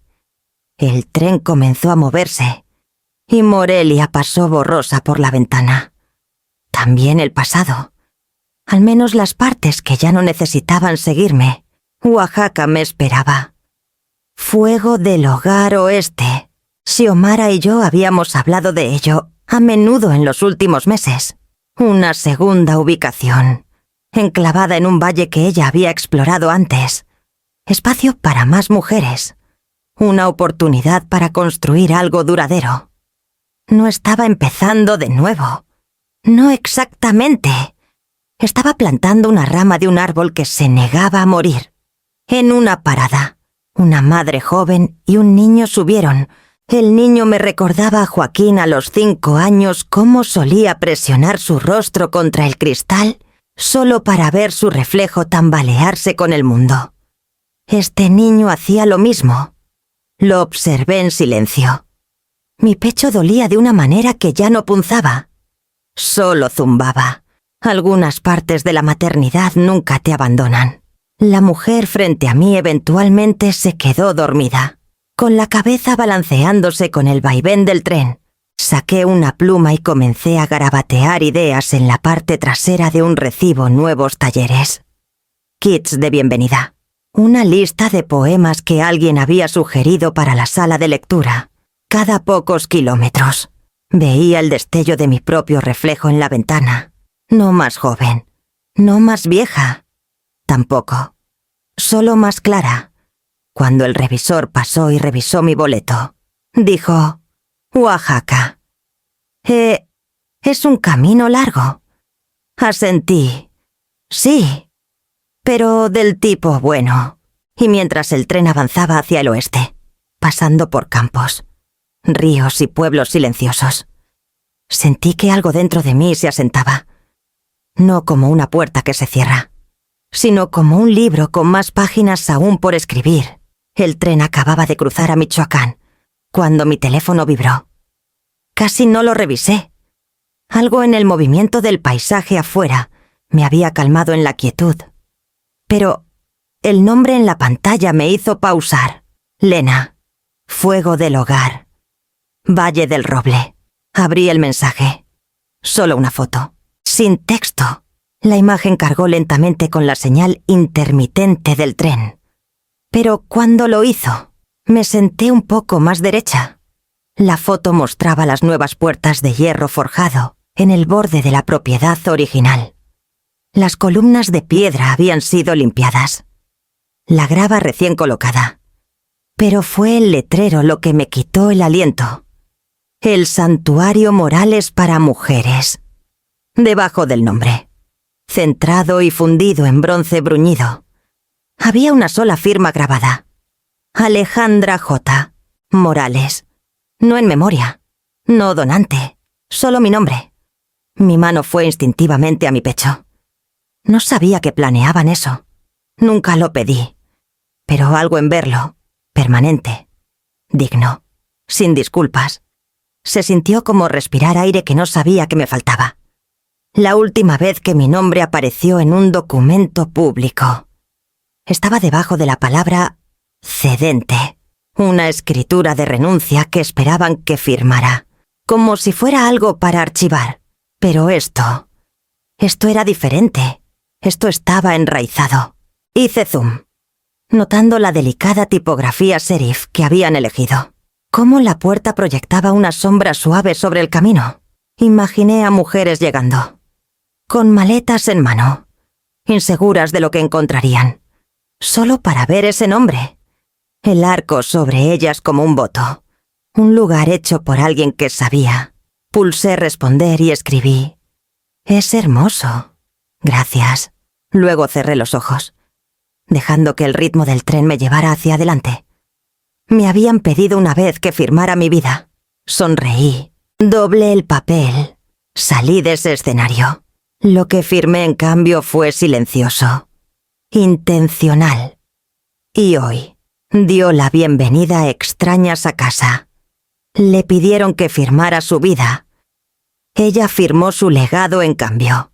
El tren comenzó a moverse, y Morelia pasó borrosa por la ventana. También el pasado. Al menos las partes que ya no necesitaban seguirme. Oaxaca me esperaba. Fuego del hogar oeste. Xiomara y yo habíamos hablado de ello a menudo en los últimos meses. Una segunda ubicación, enclavada en un valle que ella había explorado antes. Espacio para más mujeres. Una oportunidad para construir algo duradero. No estaba empezando de nuevo. No exactamente. Estaba plantando una rama de un árbol que se negaba a morir. En una parada, una madre joven y un niño subieron. El niño me recordaba a Joaquín a los 5 años, cómo solía presionar su rostro contra el cristal solo para ver su reflejo tambalearse con el mundo. Este niño hacía lo mismo. Lo observé en silencio. Mi pecho dolía de una manera que ya no punzaba. Solo zumbaba. Algunas partes de la maternidad nunca te abandonan. La mujer frente a mí eventualmente se quedó dormida. Con la cabeza balanceándose con el vaivén del tren, saqué una pluma y comencé a garabatear ideas en la parte trasera de un recibo nuevos talleres. Kits de bienvenida. Una lista de poemas que alguien había sugerido para la sala de lectura. Cada pocos kilómetros. Veía el destello de mi propio reflejo en la ventana. No más joven. No más vieja. Tampoco. Solo más clara. Cuando el revisor pasó y revisó mi boleto, dijo: Oaxaca. Es un camino largo. Asentí. Sí, pero del tipo bueno. Y mientras el tren avanzaba hacia el oeste, pasando por campos, ríos y pueblos silenciosos, sentí que algo dentro de mí se asentaba. No como una puerta que se cierra, sino como un libro con más páginas aún por escribir. El tren acababa de cruzar a Michoacán, cuando mi teléfono vibró. Casi no lo revisé. Algo en el movimiento del paisaje afuera me había calmado en la quietud. Pero el nombre en la pantalla me hizo pausar. Lena. Fuego del hogar. Valle del Roble. Abrí el mensaje. Solo una foto. Sin texto. La imagen cargó lentamente con la señal intermitente del tren. Pero cuando lo hizo, me senté un poco más derecha. La foto mostraba las nuevas puertas de hierro forjado en el borde de la propiedad original. Las columnas de piedra habían sido limpiadas. La grava recién colocada. Pero fue el letrero lo que me quitó el aliento. El Santuario Morales para Mujeres. Debajo del nombre, centrado y fundido en bronce bruñido, había una sola firma grabada. Alejandra J. Morales. No en memoria, no donante, solo mi nombre. Mi mano fue instintivamente a mi pecho. No sabía que planeaban eso. Nunca lo pedí. Pero algo en verlo, permanente, digno, sin disculpas, se sintió como respirar aire que no sabía que me faltaba. La última vez que mi nombre apareció en un documento público. Estaba debajo de la palabra cedente, una escritura de renuncia que esperaban que firmara, como si fuera algo para archivar. Pero esto era diferente. Esto estaba enraizado. Hice zoom, notando la delicada tipografía serif que habían elegido. Cómo la puerta proyectaba una sombra suave sobre el camino. Imaginé a mujeres llegando, con maletas en mano, inseguras de lo que encontrarían, solo para ver ese nombre. El arco sobre ellas como un voto, un lugar hecho por alguien que sabía. Pulsé responder y escribí: Es hermoso. Gracias. Luego cerré los ojos, dejando que el ritmo del tren me llevara hacia adelante. Me habían pedido una vez que firmara mi vida. Sonreí, doblé el papel, salí de ese escenario. Lo que firmé, en cambio, fue silencioso, intencional. Y hoy dio la bienvenida a extrañas a casa. Le pidieron que firmara su vida. Ella firmó su legado en cambio.